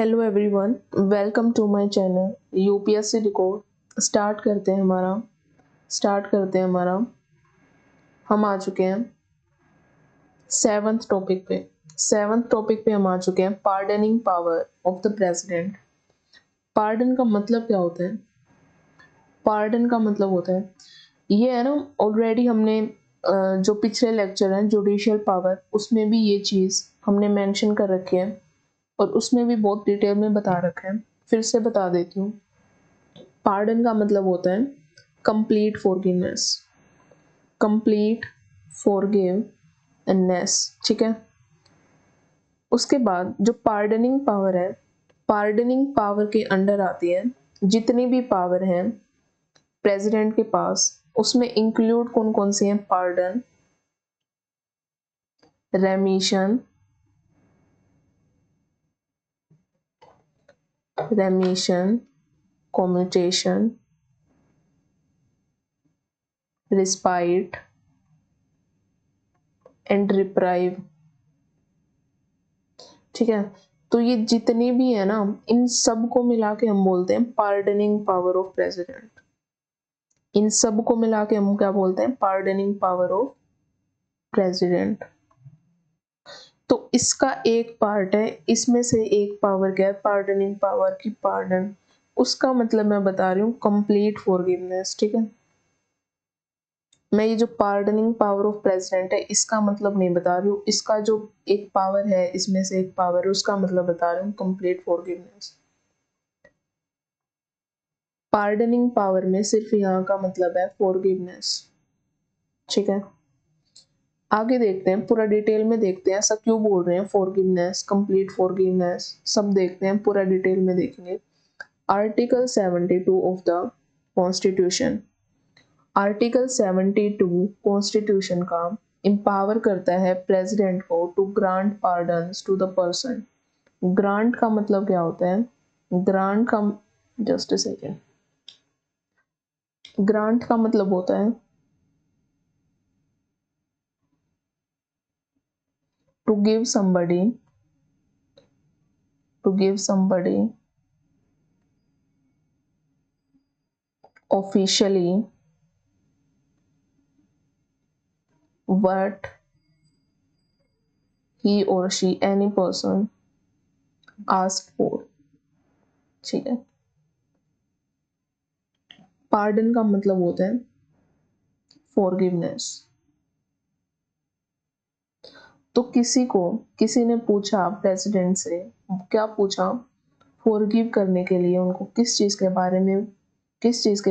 Hello everyone, welcome to my channel UPSC record. Start करते हैं हमारा। हम आ चुके हैं सेवंथ टॉपिक पे हम आ चुके हैं pardoning power of the president. Pardon का मतलब क्या होता है? पार्डन का मतलब होता है, ये है ना, ऑलरेडी हमने जो पिछले लेक्चर हैं जुडिशियल पावर, उसमें भी ये चीज़ हमने मेंशन कर रखी है और उसमें भी बहुत डिटेल में बता रखा है। फिर से बता देती हूँ। पार्डन का मतलब होता है कंप्लीट फॉरगिवनेस, ठीक है। उसके बाद जो पार्डनिंग पावर है, पार्डनिंग पावर के अंडर आती है जितनी भी पावर है प्रेसिडेंट के पास, उसमें इंक्लूड कौन कौन सी हैं? Pardon, रेमिशन, commutation, respite and reprieve, ठीक है। तो ये जितनी भी है ना, इन सब को मिला के हम बोलते हैं पार्डनिंग पावर ऑफ प्रेसिडेंट। इन सब को मिला के हम क्या बोलते हैं? Pardoning power of president. तो इसका एक पार्ट है, इसमें से एक पावर क्या है? पार्डनिंग पावर की पार्डन। उसका मतलब मैं बता रही हूँ कंप्लीट फॉरगिवनेस, ठीक है। मैं ये जो पार्डनिंग पावर ऑफ प्रेसिडेंट है इसका मतलब नहीं बता रही हूँ, इसका जो एक पावर है, इसमें से एक पावर है, उसका मतलब बता रही हूँ कंप्लीट फॉरगिवनेस। पार्डनिंग पावर में सिर्फ यहाँ का मतलब है फॉरगिवनेस, ठीक है। आगे देखते हैं, पूरा डिटेल में देखते हैं ऐसा क्यों बोल रहे हैं, फॉरगिवनेस, कंप्लीट फॉरगिवनेस, सब देखते हैं, पूरा डिटेल में देखेंगे। Article 72 of the constitution, article 72 constitution का एम्पावर करता है प्रेसिडेंट को to grant pardons to the person. Grant का मतलब क्या होता है? ग्रांट का, जस्ट अ सेकेंड, ग्रांट का मतलब होता है to give somebody officially what he or she, any person asked for, ठीक है। पार्डन का मतलब होता है फॉरगिवनेस। तो किसी ने पूछा प्रेसिडेंट से, क्या पूछा? फॉरगिव करने के लिए उनको किस चीज के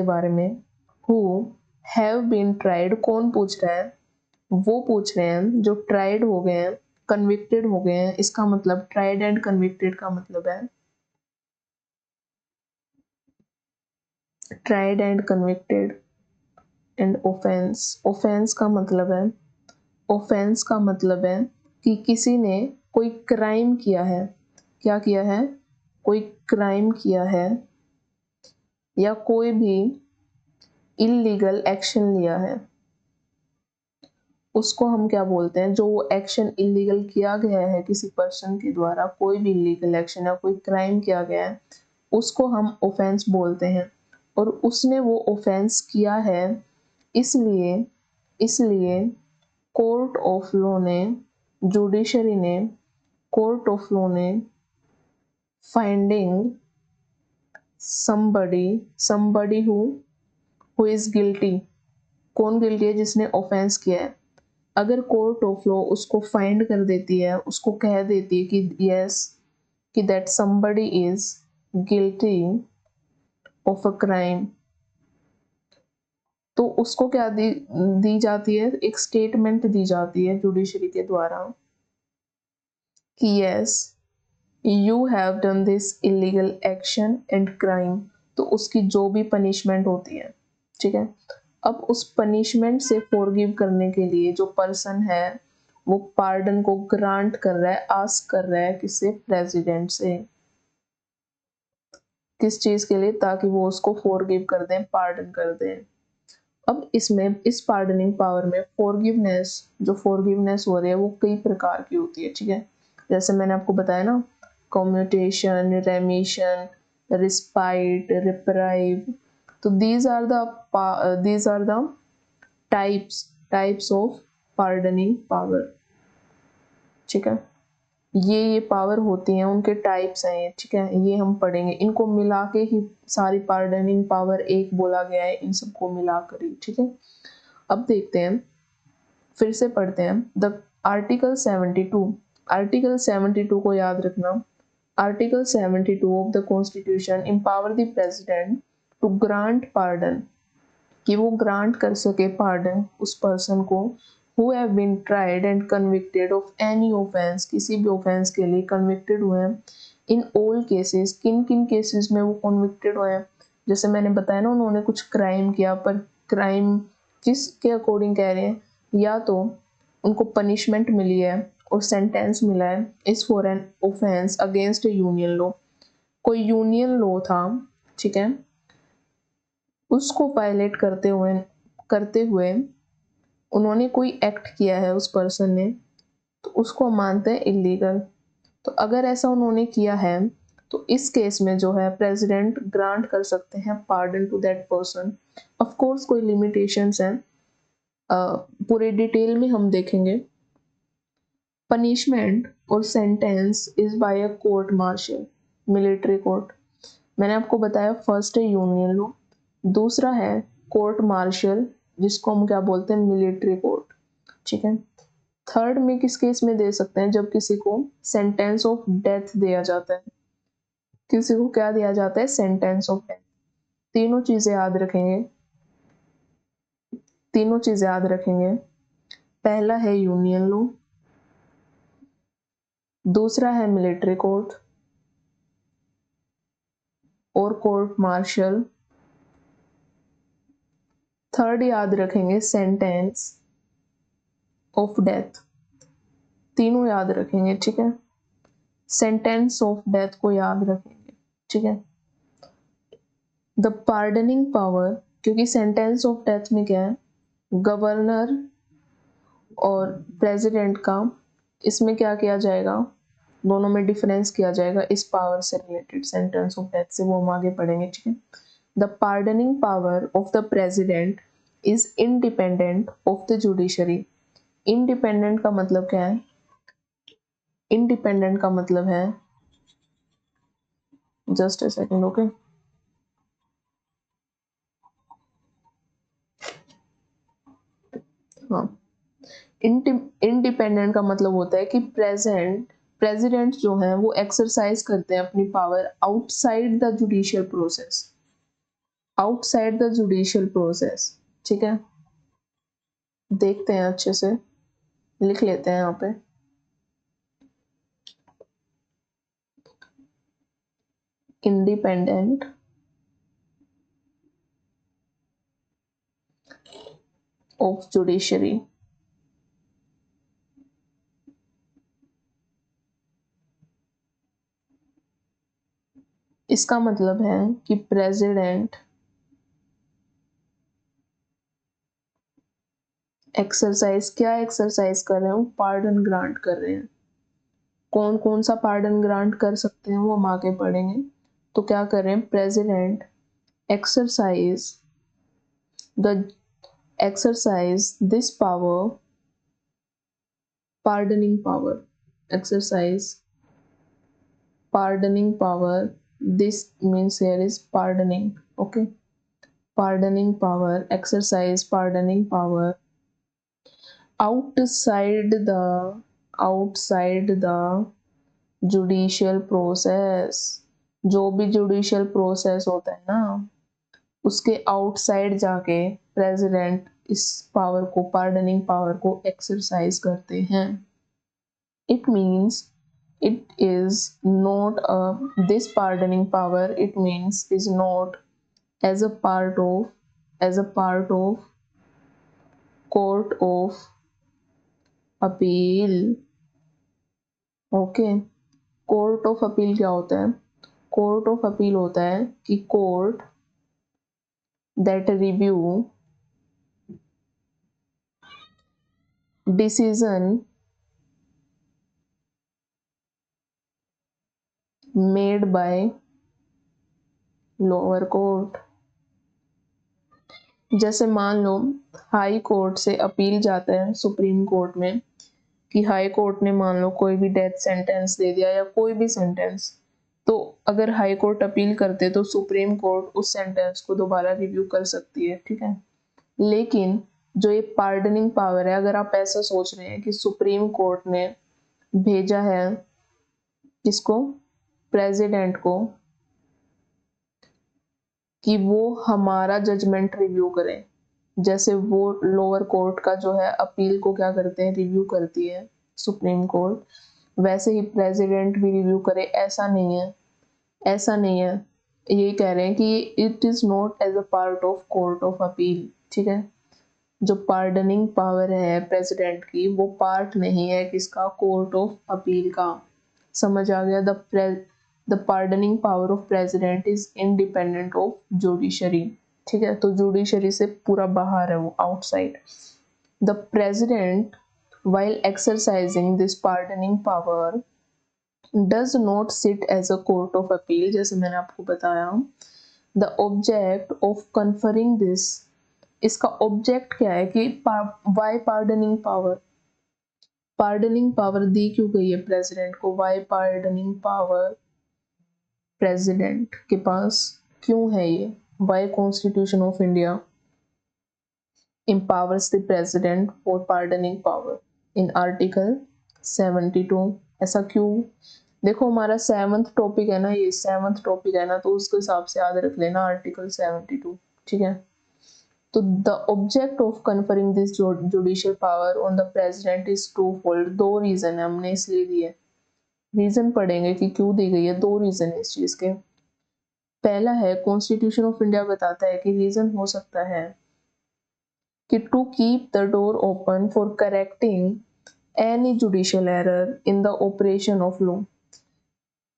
बारे में? हु हैव बीन ट्राइड, कौन पूछ रहा है? वो पूछ रहे हैं जो ट्राइड हो गए हैं, कन्विक्टेड हो गए हैं। इसका मतलब ट्राइड एंड कन्विक्टेड का मतलब है tried and convicted and offence का मतलब है, ऑफेंस का मतलब है कि किसी ने कोई क्राइम किया है। क्या किया है? कोई क्राइम किया है या कोई भी इलीगल एक्शन लिया है, उसको हम क्या बोलते हैं? जो वो एक्शन इलीगल किया गया है किसी पर्सन के द्वारा, कोई भी इलीगल एक्शन या कोई क्राइम किया गया है, उसको हम ऑफेंस बोलते हैं। और उसने वो ऑफेंस किया है, इसलिए इसलिए कोर्ट ऑफ लॉ ने, जुडिशरी ने, कोर्ट ऑफ लॉ ने finding somebody who is guilty, कौन गिल्टी है? जिसने ऑफेंस किया है। अगर कोर्ट ऑफ लॉ उसको फाइंड कर देती है, उसको कह देती है कि यस, कि that somebody is guilty of a crime, तो उसको क्या दी जाती है? एक स्टेटमेंट दी जाती है जुडिशरी के द्वारा कि yes, you have done this illegal action and crime. तो उसकी जो भी पनिशमेंट होती है, ठीक है। अब उस पनिशमेंट से फॉरगिव करने के लिए जो पर्सन है वो पार्डन को ग्रांट कर रहा है, आस्क कर रहा है किससे? प्रेसिडेंट से। किस चीज के लिए? ताकि वो उसको फॉरगिव कर दें, पार्डन कर दें। अब इसमें, इस पार्डनिंग पावर में जो फॉरगिवनेस हो रही है वो कई प्रकार की होती है, ठीक है। जैसे मैंने आपको बताया ना, commutation, remission, respite, reprieve. तो these are the types of pardoning power. ठीक है, ये पावर होती हैं, उनके टाइप्स हैं ये, ठीक है, ये हम पढ़ेंगे, इनको मिला के ही सारी पार्डनिंग पावर एक बोला गया है, इन सबको मिला कर ही, ठीक है। अब देखते हैं, फिर से पढ़ते हैं द आर्टिकल 72। आर्टिकल 72 को याद रखना। Article 72 of the constitution empower the president to grant pardon, कि वो ग्रांट कर सके पार्डन उस पर्सन को who have been tried and convicted of any offense, किसी भी ऑफेंस के लिए कन्विक्टेड हुए हैं, इन ऑल केसेस, किन किन केसेस में वो कन्विक्टेड हुए हैं, जैसे मैंने बताया ना, उन्होंने कुछ क्राइम किया, पर क्राइम किसके अकॉर्डिंग कह रहे हैं, या तो उनको पनिशमेंट मिली है और सेंटेंस मिला है is for an offence against A union law, कोई यूनियन लॉ था, ठीक है, उसको वायलेट करते हुए उन्होंने कोई एक्ट किया है उस पर्सन ने, तो उसको मानते हैं इलीगल। तो अगर ऐसा उन्होंने किया है तो इस केस में जो है प्रेसिडेंट ग्रांट कर सकते हैं pardon to that person. Of course कोई लिमिटेशंस हैं, पूरे डिटेल में हम देखेंगे। पनिशमेंट और sentence is by a court martial, military court. मैंने आपको बताया फर्स्ट है यूनियन लॉ, दूसरा है कोर्ट मार्शल जिसको हम क्या बोलते हैं, मिलिट्री कोर्ट, ठीक है। थर्ड में किस केस में दे सकते हैं, जब किसी को सेंटेंस ऑफ डेथ दिया जाता है, किसी को क्या दिया जाता है, सेंटेंस ऑफ डेथ। तीनों चीजें याद रखेंगे, तीनों चीजें याद रखेंगे। पहला है यूनियन लॉ, दूसरा है मिलिट्री कोर्ट और कोर्ट मार्शल, थर्ड याद रखेंगे सेंटेंस ऑफ डेथ, तीनों याद रखेंगे, ठीक है। सेंटेंस ऑफ डेथ को याद रखेंगे, ठीक है। द पार्डनिंग पावर, क्योंकि सेंटेंस ऑफ डेथ में क्या है, गवर्नर और प्रेसिडेंट का, इसमें क्या किया जाएगा, दोनों में डिफरेंस किया जाएगा इस पावर से रिलेटेड, सेंटेंस ऑफ डेथ से, वो हम आगे पढ़ेंगे, ठीक है। The pardoning power of the president is independent of the judiciary. Independent का मतलब क्या है, इंडिपेंडेंट का मतलब है, जस्ट अ सेकंड, ओके। हाँ, इंडिपेंडेंट का मतलब होता है कि प्रेसिडेंट जो है वो एक्सरसाइज करते हैं अपनी power outside the judicial process, outside the judicial process, ठीक है। देखते हैं अच्छे से, लिख लेते हैं यहाँ पे, इंडिपेंडेंट ऑफ जुडिशरी। इसका मतलब है कि प्रेसिडेंट एक्सरसाइज, क्या एक्सरसाइज कर रहे हैं, पार्डन ग्रांट कर रहे हैं। कौन कौन सा पार्डन ग्रांट कर सकते हैं वो हम आगे पढ़ेंगे। तो क्या कर रहे हैं, president exercise the exercise this power, pardoning power, exercise pardoning power, this means here is pardoning, okay, pardoning power, exercise pardoning power outside the judicial process। जो भी जुडिशियल प्रोसेस होता है ना, उसके आउटसाइड जाके प्रेसिडेंट इस पावर को, pardoning power को एक्सरसाइज करते हैं। It means it is not this pardoning power, it means is not as a part of court of appeal, okay। Court of appeal क्या होता है, कोर्ट ऑफ अपील होता है कि court that review decision made by lower court. जैसे मान लो high court से appeal जाता है सुप्रीम कोर्ट में कि हाई कोर्ट ने मान लो कोई भी डेथ सेंटेंस दे दिया या कोई भी सेंटेंस, तो अगर हाई कोर्ट अपील करते तो सुप्रीम कोर्ट उस सेंटेंस को दोबारा रिव्यू कर सकती है, ठीक है। लेकिन जो ये पार्डनिंग पावर है, अगर आप ऐसा सोच रहे हैं कि सुप्रीम कोर्ट ने भेजा है किसको, प्रेसिडेंट को, कि वो हमारा जजमेंट रिव्यू करें, जैसे वो लोअर कोर्ट का जो है अपील को क्या करते हैं, रिव्यू करती है सुप्रीम कोर्ट, वैसे ही प्रेसिडेंट भी रिव्यू करे, ऐसा नहीं है, ऐसा नहीं है। ये कह रहे हैं कि it is not as a part of court of appeal, ठीक है। जो पार्डनिंग पावर है प्रेसिडेंट की, वो पार्ट नहीं है किसका, कोर्ट ऑफ अपील का। समझ आ गया। The pardoning power of president is independent of judiciary, ठीक है। तो जुडिशरी से पूरा बाहर है, वो outside. The president while exercising this pardoning power does not sit as a court of appeal, जैसे मैंने आपको बताया। the object of conferring this, इसका ऑब्जेक्ट क्या है कि why pardoning power, pardoning power दी क्यों गई है प्रेसिडेंट को, वाई पार्डनिंग पावर प्रेसिडेंट के पास क्यों है ये, why constitution of India empowers the president for pardoning power in article 72। ऐसा क्यों, देखो हमारा 7th टॉपिक है ना, ये 7th टॉपिक है ना, तो उसके हिसाब से याद रख लेना आर्टिकल 72, ठीक है। तो the object of conferring this judicial power on the president is two fold, दो रीजन है, हमने इसलिए दिए, रीजन पढ़ेंगे कि क्यों दी गई है, दो रीजन है इस चीज के। पहला है कॉन्स्टिट्यूशन ऑफ इंडिया बताता है कि रीजन हो सकता है कि to keep the door open for correcting any judicial error in the operation of law.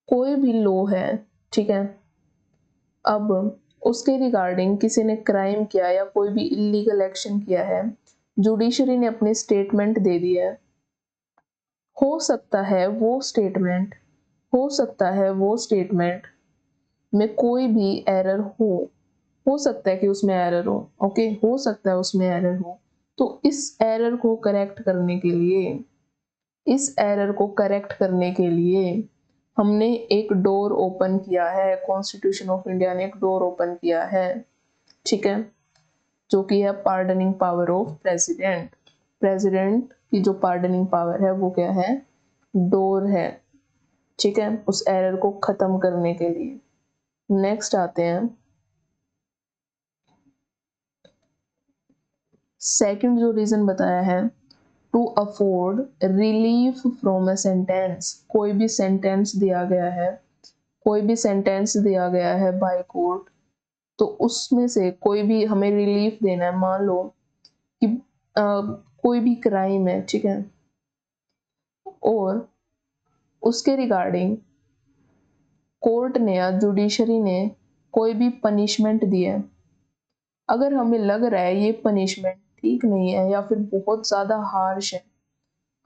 कोई भी लॉ है, ठीक है, अब उसके रिगार्डिंग किसी ने क्राइम किया या कोई भी इलीगल एक्शन किया है, जुडिशरी ने अपनी स्टेटमेंट दे दी है, हो सकता है वो स्टेटमेंट, हो सकता है वो स्टेटमेंट में कोई भी एरर हो सकता है कि उसमें एरर हो, ओके, हो सकता है उसमें एरर हो। तो इस एरर को करेक्ट करने के लिए, इस एरर को करेक्ट करने के लिए हमने एक डोर ओपन किया है, कॉन्स्टिट्यूशन ऑफ इंडिया ने एक डोर ओपन किया है, ठीक है, जो कि है pardoning power of president. President की जो पार्डनिंग पावर है वो क्या है, डोर है, ठीक है, उस एरर को खत्म करने के लिए। नेक्स्ट आते हैं, सेकंड जो रीजन बताया है, to afford relief from a sentence, कोई भी सेंटेंस दिया गया है, कोई भी सेंटेंस दिया गया है बाय कोर्ट, तो उसमें से कोई भी हमें रिलीफ देना है। मान लो कि कोई भी क्राइम है, ठीक है, और उसके रिगार्डिंग कोर्ट ने या जुडिशरी ने कोई भी पनिशमेंट दिया है, अगर हमें लग रहा है ये पनिशमेंट ठीक नहीं है या फिर बहुत ज्यादा हार्श है,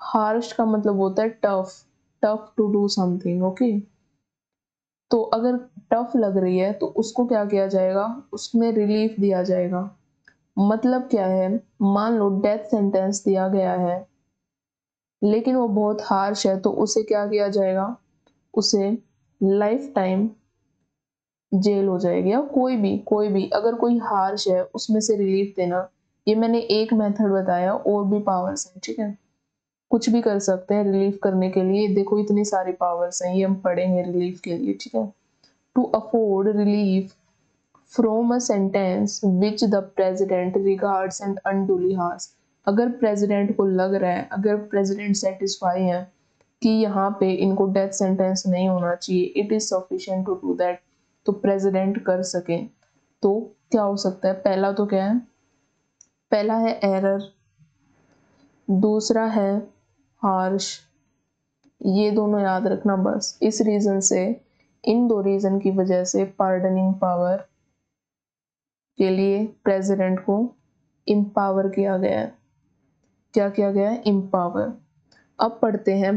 हार्श का मतलब होता है tough, tough to do something, okay. तो अगर टफ लग रही है तो उसको क्या किया जाएगा, उसमें रिलीफ दिया जाएगा। मतलब क्या है, मान लो डेथ सेंटेंस दिया गया है लेकिन वो बहुत हार्श है, तो उसे क्या किया जाएगा, उसे लाइफ टाइम जेल हो जाएगी, या कोई भी अगर कोई हार्श है उसमें से रिलीफ देना। ये मैंने एक मेथड बताया, और भी पावर्स हैं, ठीक है, कुछ भी कर सकते हैं रिलीफ करने के लिए, देखो इतनी सारी पावर्स हैं, ये हम पढ़ेंगे रिलीफ के लिए, ठीक है। To afford relief from a sentence which the president regards and unduly harsh, अगर प्रेसिडेंट को लग रहा है, अगर प्रेसिडेंट सेटिस्फाई है कि यहाँ पे इनको डेथ सेंटेंस नहीं होना चाहिए, it is sufficient to do that, तो प्रेसिडेंट कर सके। तो क्या हो सकता है, पहला तो क्या है, पहला है एरर, दूसरा है हार्श, ये दोनों याद रखना बस। इस रीजन से, इन दो रीजन की वजह से पार्डनिंग पावर के लिए प्रेसिडेंट को इम्पावर किया गया है। क्या किया गया है, इम्पावर। अब पढ़ते हैं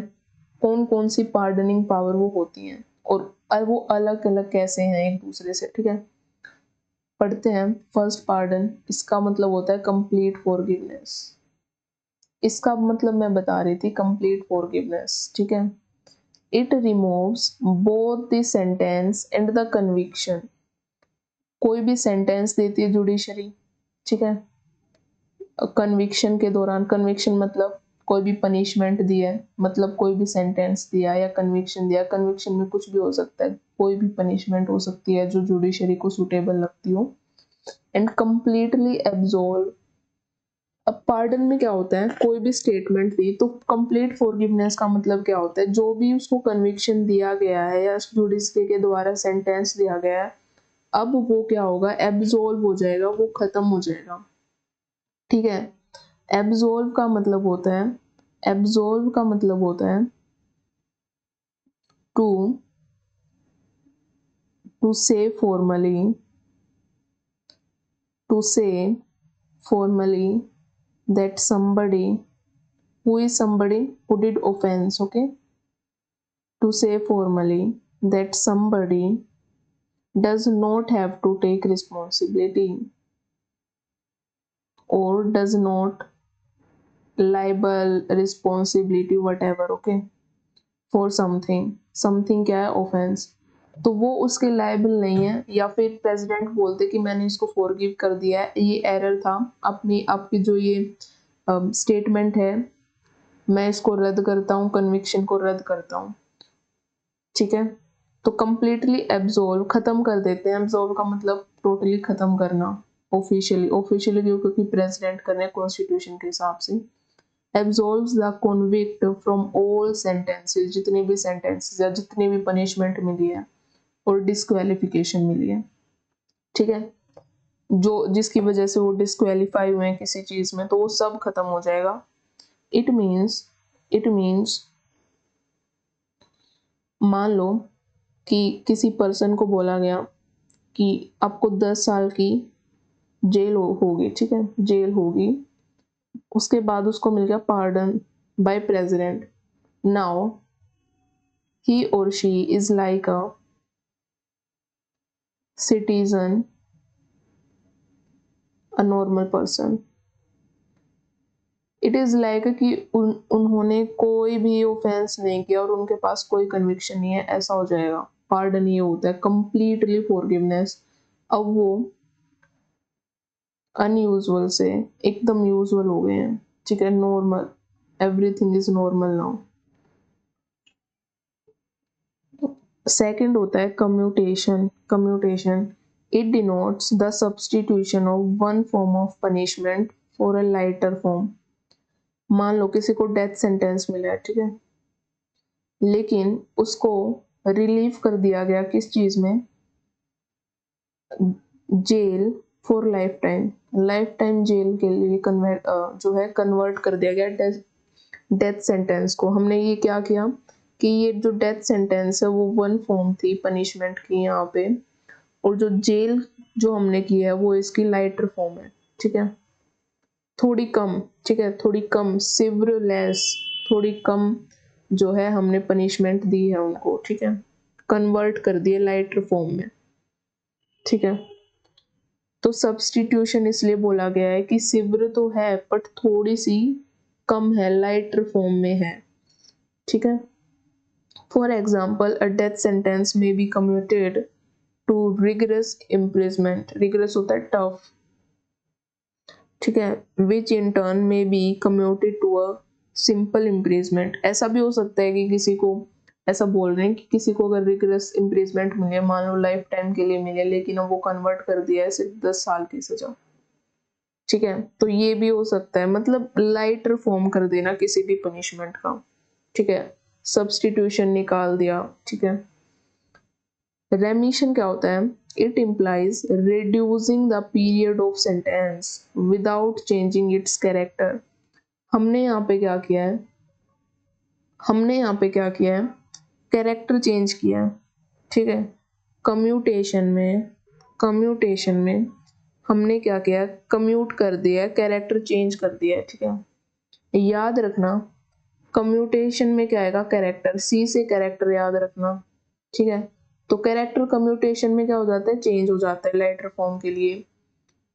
कौन कौन सी पार्डनिंग पावर वो होती हैं। और वो अलग अलग कैसे हैं एक दूसरे से, ठीक है। पढ़ते हैं फर्स्ट पार्डन, इसका मतलब होता है कंप्लीट फॉरगिवनेस। इसका मतलब मैं बता रही थी कंप्लीट फॉरगिवनेस, ठीक है। It removes both the sentence and the conviction. कोई भी सेंटेंस देती है जुडिशरी, ठीक है, कन्विक्शन के दौरान, कन्विक्शन मतलब कोई भी पनिशमेंट दिया है, मतलब कोई भी सेंटेंस दिया या कन्विक्शन दिया, कन्विक्शन में कुछ भी हो सकता है, कोई भी पनिशमेंट हो सकती है जो जुडिशरी को सुटेबल लगती हो, एंड कंप्लीटली एब्सॉल्व। अब पार्डन में क्या होता है, कोई भी स्टेटमेंट दी तो कंप्लीट फॉरगिवनेस का मतलब क्या होता है, जो भी उसको कन्विक्शन दिया गया है या जुडिशरी के द्वारा सेंटेंस दिया गया है, अब वो क्या होगा, एब्सॉल्व हो जाएगा, वो खत्म हो जाएगा, ठीक है। एब्सॉल्व का मतलब होता है, एब्सॉल्व का मतलब होता है टू टू से फॉर्मली, टू से formally that somebody, who is somebody who did offense, okay, to say formally that somebody does not have to take responsibility or does not liable responsibility whatever, okay, for something, something क्या है, offense, तो वो उसके liable नहीं है, या फिर president बोलते कि मैंने इसको फॉरगिव कर दिया है, ये एरर था, अपनी आपकी जो ये स्टेटमेंट है मैं इसको रद्द करता हूँ, कन्विक्शन को रद्द करता हूँ, ठीक है। तो कंप्लीटली एब्सॉल्व, खत्म कर देते हैं, एब्सॉल्व का मतलब टोटली खत्म करना, ऑफिशियली, ऑफिशियली क्योंकि प्रेसिडेंट करने कॉन्स्टिट्यूशन के हिसाब से। Absolves the convict from all sentences, जितने भी सेंटेंसेस या जितनी भी पनिशमेंट मिली है और डिस्क्वालिफिकेशन मिली है, ठीक है, जो जिसकी वजह से वो डिस्क्वालीफाई हुए हैं किसी चीज में, तो वो सब खत्म हो जाएगा। इट मीन्स मान लो कि किसी पर्सन को बोला गया कि आपको 10 साल की जेल होगी, ठीक है, जेल होगी, उसके बाद उसको मिल गया pardon by president. Now he और she is like a citizen, a normal person. It is like कि उन्होंने कोई भी ऑफेंस नहीं किया और उनके पास कोई कन्विक्शन नहीं है, ऐसा हो जाएगा। पार्डन ये होता है कंप्लीटली फॉरगिवनेस। अब वो अनयूजुअल से एकदम यूजुअल हो गए हैं, ठीक है, normal, everything is normal now. Second होता है commutation. Commutation, it denotes the substitution of one form of punishment for a lighter form. मान लो किसी को डेथ सेंटेंस मिला है, ठीक है, लेकिन उसको रिलीव कर दिया गया किस चीज में, jail for life time, life time jail के लिए कन्वर्ट कर दिया गया डेथ सेंटेंस को। हमने ये क्या किया कि ये जो डेथ सेंटेंस है वो वन फॉर्म थी पनिशमेंट की यहाँ पे, और जो जेल जो हमने की है वो इसकी लाइटर फॉर्म है, ठीक है, थोड़ी कम, ठीक है, थोड़ी कम, सिवियर लेस, थोड़ी कम जो है हमने पनिशमेंट दी है उनको, ठीक है, कन्वर्ट कर दिए लाइटर फॉर्म में, ठीक है। तो सब्स्टिट्यूशन इसलिए बोला गया है कि सिवियर तो है बट थोड़ी सी कम है, लाइटर फॉर्म में है, ठीक है। For example a death sentence में be commuted to rigorous imprisonment, rigorous होता है टफ, ठीक है, विच इन टर्न में be commuted to a simple imprisonment. ऐसा भी हो सकता है कि किसी को, ऐसा बोल रहे हैं कि किसी को अगर रिगरस इम्प्रिजमेंट मिले, मान लो लाइफ टाइम के लिए मिले, लेकिन अब वो कन्वर्ट कर दिया है सिर्फ 10 साल की सजा, ठीक है, तो ये भी हो सकता है, मतलब लाइटर फॉर्म कर देना किसी भी पनिशमेंट का, ठीक है, सब्स्टिट्यूशन निकाल दिया, ठीक है। रेमिशन क्या होता है, it implies reducing the period of sentence without changing it's character. हमने यहाँ पे क्या किया है, हमने यहाँ पे क्या किया है, कैरेक्टर चेंज किया है, ठीक है। कम्यूटेशन में, कम्यूटेशन में हमने क्या किया, कम्यूट कर दिया है, कैरेक्टर चेंज कर दिया है, ठीक है। याद रखना कम्यूटेशन में क्या आएगा, कैरेक्टर, सी से कैरेक्टर याद रखना, ठीक है। तो कैरेक्टर कम्यूटेशन में क्या हो जाता है, चेंज हो जाता है लेटर फॉर्म के लिए।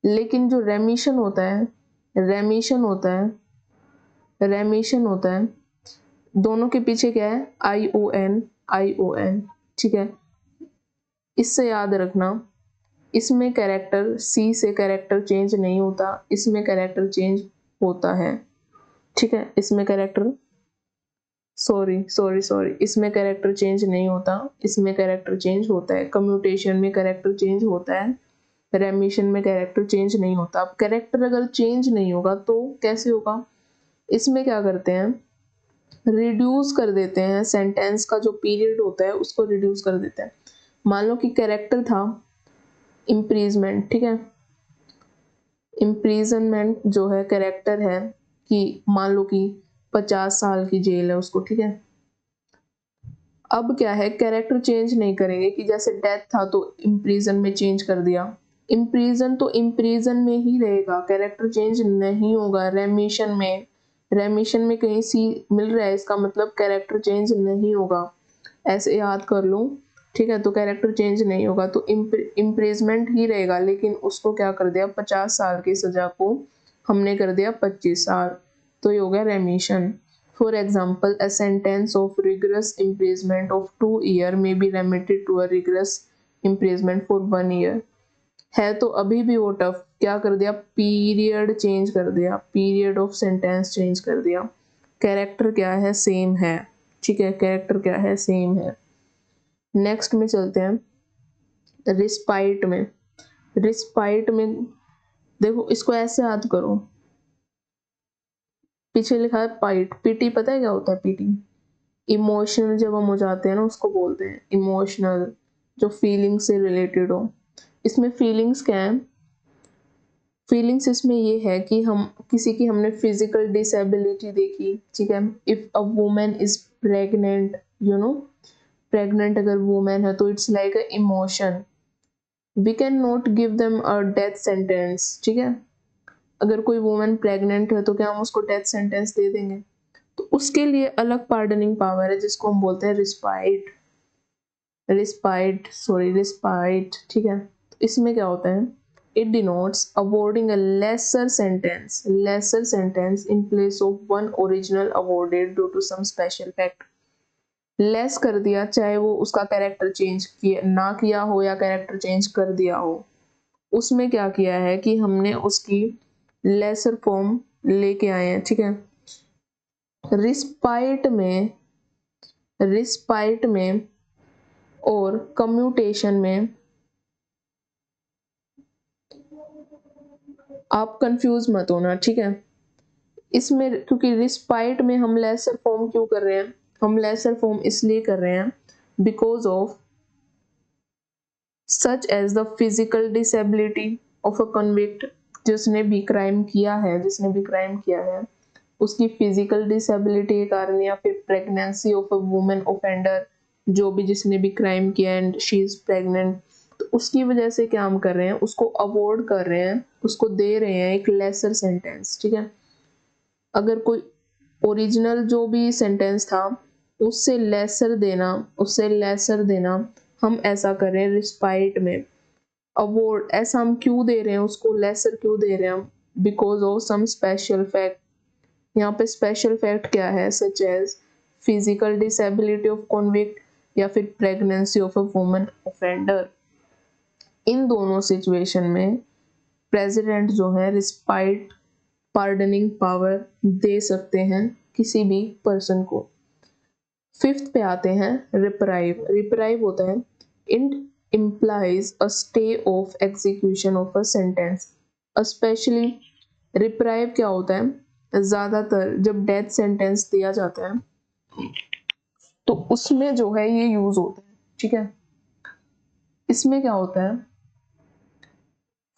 लेकिन जो रेमिशन होता है, रेमिशन होता है, दोनों के पीछे क्या है, ION, ठीक है। इससे याद रखना, इसमें कैरेक्टर सी से कैरेक्टर चेंज नहीं होता, इसमें कैरेक्टर चेंज होता है, ठीक है। इसमें कैरेक्टर सॉरी इसमें कैरेक्टर चेंज नहीं होता, इसमें कैरेक्टर चेंज होता है। कम्यूटेशन में कैरेक्टर चेंज होता है, रेमिशन में कैरेक्टर चेंज नहीं होता। अब कैरेक्टर अगर चेंज नहीं होगा तो कैसे होगा, इसमें क्या करते हैं, रिड्यूस कर देते हैं, सेंटेंस का जो पीरियड होता है उसको रिड्यूस कर देते हैं। मान लो कि कैरेक्टर था इम्प्रीजमेंट, ठीक है। इम्प्रीजनमेंट जो है कैरेक्टर है कि मान लो कि 50 साल की जेल है उसको, ठीक है। अब क्या है, कैरेक्टर चेंज नहीं करेंगे कि जैसे डेथ था तो इम्प्रीजन में चेंज कर दिया, इम्प्रीजन तो इम्प्रीजन में ही रहेगा, कैरेक्टर चेंज नहीं होगा। रेमिशन में कहीं सी मिल रहा है, इसका मतलब कैरेक्टर चेंज नहीं होगा, ऐसे याद कर लो, ठीक है। तो कैरेक्टर चेंज नहीं होगा तो इम्प्रीजमेंट ही रहेगा, लेकिन उसको क्या कर दिया, 50 साल की सजा को हमने कर दिया 25 साल, तो ये हो गया रेमिशन। For example, a sentence of rigorous imprisonment of 2 year may be remitted to a rigorous imprisonment for 1 year। है तो अभी भी वो टफ, क्या कर दिया, पीरियड चेंज कर दिया, पीरियड ऑफ सेंटेंस चेंज कर दिया। कैरेक्टर क्या है, सेम है, ठीक है, कैरेक्टर क्या है, सेम है। नेक्स्ट में चलते हैं रिस्पाइट में। रिस्पाइट में देखो, इसको ऐसे याद करो, पीछे लिखा है पाइट, पीटी पता है क्या होता है, पीटी इमोशनल जब हम हो जाते हैं ना उसको बोलते हैं इमोशनल, जो फीलिंग से रिलेटेड हो। इसमें फीलिंग्स क्या है, फीलिंग्स इसमें ये है कि हम किसी की हमने फिजिकल डिसेबिलिटी देखी, ठीक है। If a women is pregnant, you know, pregnant अगर वुमेन है तो it's like a emotion, we can not give them a death sentence, ठीक है। अगर कोई वुमेन प्रेग्नेंट है तो क्या हम उसको डेथ सेंटेंस दे देंगे, तो उसके लिए अलग पार्डनिंग पावर है जिसको हम बोलते हैं रिस्पाइट, ठीक है। तो इसमें क्या होता है, it denotes awarding a lesser sentence in place of one original awarded due to some special fact. Less कर दिया, चाहे वो उसका कैरेक्टर चेंज किया ना किया हो या कैरेक्टर चेंज कर दिया हो, उसमें क्या किया है कि हमने उसकी लेसर फॉर्म लेके आए हैं, ठीक है। रिस्पाइट में और कम्यूटेशन में आप कंफ्यूज मत होना, ठीक है। इसमें क्योंकि रिस्पाइट में हम लेसर फॉर्म क्यों कर रहे हैं, हम लेसर फॉर्म इसलिए कर रहे हैं because of such as the physical disability of a convict, जिसने भी क्राइम किया है उसकी फिजिकल डिसेबिलिटी के कारण, या फिर pregnancy of a women offender, जो भी जिसने भी क्राइम किया एंड शी इज प्रेग्नेंट, तो उसकी वजह से क्या हम कर रहे हैं, उसको अवॉर्ड कर रहे हैं, उसको दे रहे हैं एक लेसर सेंटेंस, ठीक है। अगर कोई ओरिजिनल जो भी सेंटेंस था उससे लेसर देना हम ऐसा कर रहे हैं रिस्पाइट में। अवॉर्ड ऐसा हम क्यों दे रहे हैं, उसको लेसर क्यों दे रहे हैं हम, because of some special fact. यहाँ पे स्पेशल फैक्ट क्या है, such as physical disability of convict या फिर pregnancy of a woman offender. इन दोनों सिचुएशन में प्रेसिडेंट जो है रिस्पाइट पार्डनिंग पावर दे सकते हैं किसी भी पर्सन को। फिफ्थ पे आते हैं रिप्राइव होता है it implies a stay of execution of a sentence, especially reprieve क्या होता है, ज्यादातर जब डेथ सेंटेंस दिया जाता है तो उसमें जो है ये यूज होता है, ठीक है। इसमें क्या होता है,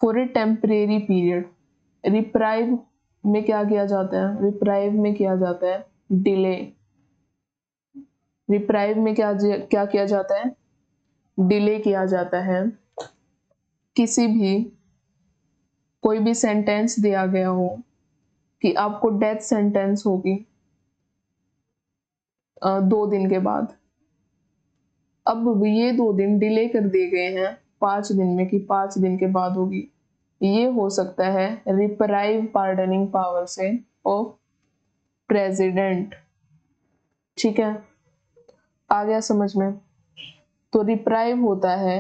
for a temporary period, reprieve में क्या किया जाता है, रिप्राइव में किया जाता है डिले, रिप्राइव में क्या क्या किया जाता है, डिले किया जाता है। किसी भी कोई भी सेंटेंस दिया गया हो कि आपको डेथ सेंटेंस होगी 2 दिन के बाद, अब ये 2 दिन डिले कर दिए गए हैं 5 दिन में कि 5 दिन के बाद होगी। ये हो सकता है रिप्राइव पार्डनिंग पावर से ऑफ प्रेसिडेंट। ठीक है, आ गया समझ में। तो रिप्राइव होता है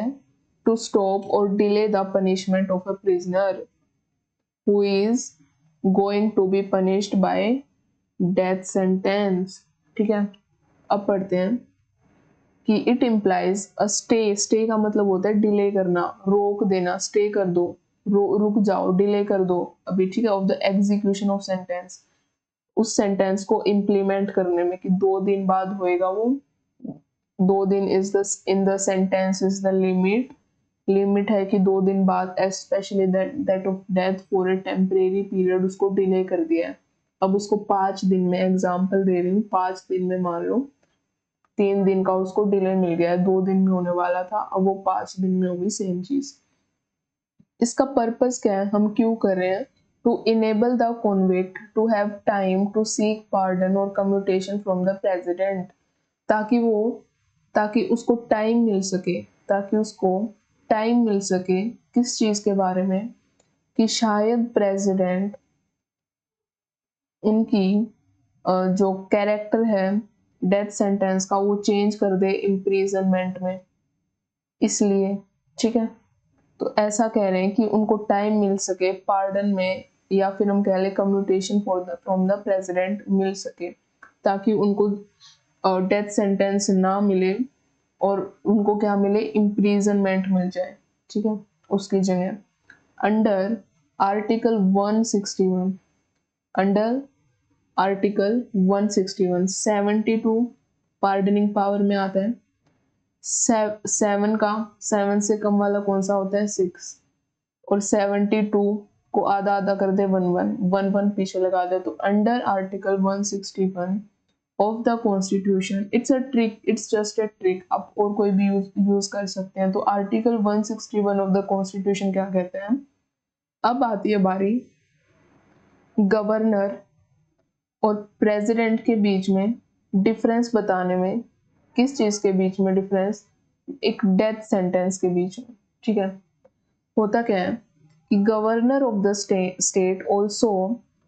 to stop or delay the punishment of a prisoner who is going to be punished by death sentence. ठीक है, अब पढ़ते हैं कि it implies a stay. Stay का मतलब होता है डिले करना, रोक देना, स्टे कर दो, रुक जाओ, डिले कर दो अभी। ठीक है, of the execution of sentence, उस सेंटेंस को इम्प्लीमेंट करने में, कि 2 दिन बाद होएगा वो। 2 दिन is the in the sentence is the limit. Limit है कि 2 दिन बाद, specially that of death for a temporary period, उसको डिले कर दिया है। अब उसको 5 दिन में, एग्जाम्पल दे रही हूँ, 5 दिन में मान लो 3 दिन का उसको डिले मिल गया है, 2 दिन में होने वाला था, अब वो 5 दिन में होगी सेम चीज। इसका पर्पस क्या है, हम क्यों कर रहे हैं? To enable the convict to have time to seek pardon or commutation from the president, ताकि उसको टाइम मिल सके, किस चीज के बारे में, कि शायद प्रेसिडेंट उनकी जो कैरेक्टर है डेथ सेंटेंस का वो चेंज कर दे इम्प्रिजनमेंट में, इसलिए। ठीक है, तो ऐसा कह रहे हैं कि उनको टाइम मिल सके पार्डन में, या फिर हम कह लें कम्यूटेशन फ्रॉम द प्रेसिडेंट मिल सके, ताकि उनको डेथ सेंटेंस ना मिले और उनको क्या मिले, इम्प्रिजनमेंट मिल जाए। ठीक है, उसकी जगह under article 161, under article 161 72 pardoning power में आता है। 7 से कम वाला कौन सा होता है, 6, और 72 को आधा आधा कर दे 1 पीछे लगा दे, तो under article 161 of the constitution, it's a trick, it's just a trick, आप और कोई भी यूज कर सकते हैं। तो आर्टिकल 161 ऑफ द कॉन्स्टिट्यूशन क्या कहते हैं? अब आती है बारी गवर्नर और प्रेसिडेंट के बीच में डिफरेंस बताने में। किस चीज के बीच में डिफरेंस? एक डेथ सेंटेंस के बीच में। ठीक है, होता क्या है कि governor of the state also,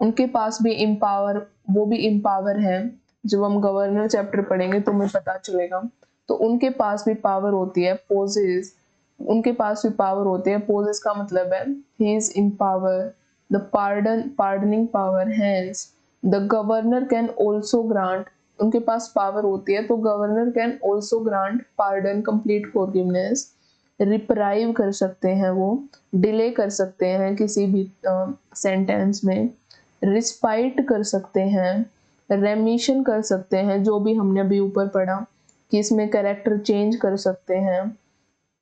उनके पास भी इम्पावर, वो भी इम्पावर है। जब हम गवर्नर चैप्टर पढ़ेंगे तो हमें पता चलेगा। तो उनके पास भी पावर होती है, पोजेस, उनके पास भी पावर होती है। पोजेस का मतलब है he is in power the pardoning power, hence the governor can also grant, उनके पास पावर होती है तो governor can also grant pardon, complete forgiveness, reprieve कर सकते हैं, वो डिले कर सकते हैं किसी भी सेंटेंस में, रिस्पाइट कर सकते हैं, रेमिशन कर सकते हैं, जो भी हमने अभी ऊपर पढ़ा कि इसमें कैरेक्टर चेंज कर सकते हैं।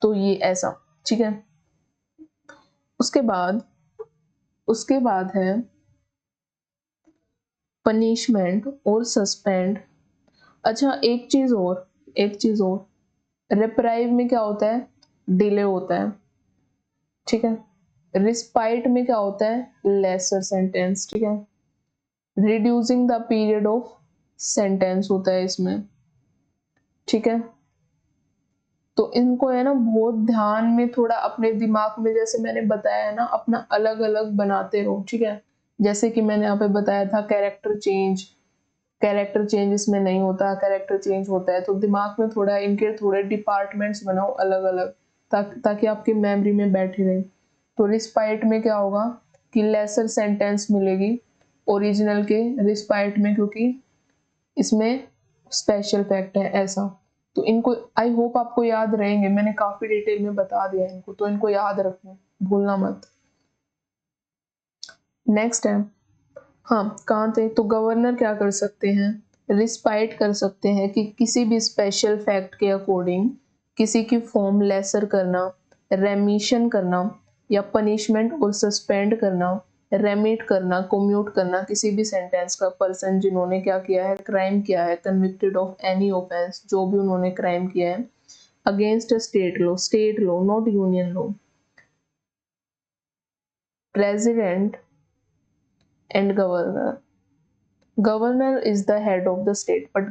तो ये ऐसा। ठीक है, उसके बाद है पनिशमेंट और सस्पेंड। अच्छा, एक चीज और, रिप्राइव में क्या होता है, डिले होता है। ठीक है, रिस्पाइट में क्या होता है, लेसर सेंटेंस। ठीक है, reducing the period of sentence होता है इसमें। ठीक है, तो इनको है ना बहुत ध्यान में, थोड़ा अपने दिमाग में, जैसे मैंने बताया है ना, अपना अलग अलग बनाते रहो। ठीक है, जैसे कि मैंने यहाँ पे बताया था कैरेक्टर चेंज इसमें नहीं होता, कैरेक्टर चेंज होता है। तो दिमाग में थोड़ा इनके थोड़े डिपार्टमेंट्स बनाओ अलग अलग, ताकि आपकी मेमोरी में बैठे रहे। तो रिस्पाइट में क्या होगा कि लेसर सेंटेंस मिलेगी ओरिजिनल के रिस्पाइट में, क्योंकि इसमें स्पेशल फैक्ट है ऐसा। तो इनको आई होप आपको याद रहेंगे, मैंने काफी डिटेल में बता दिया इनको, तो इनको याद रखना, भूलना मत। नेक्स्ट है, हाँ कहाँ थे, तो गवर्नर क्या कर सकते हैं, रिस्पाइट कर सकते हैं कि किसी भी स्पेशल फैक्ट के अकॉर्डिंग किसी की फॉर्म लेसर करना, रेमिशन करना, या पनिशमेंट और सस्पेंड करना, रेमिट करना, कम्यूट करना किसी भी सेंटेंस का, पर्सन जिन्होंने क्या किया है, क्राइम किया है, कन्विक्टेड ऑफ एनी ऑफेंस, जो भी उन्होंने क्राइम किया है, against state law not union law. President and governor is the head of the state, but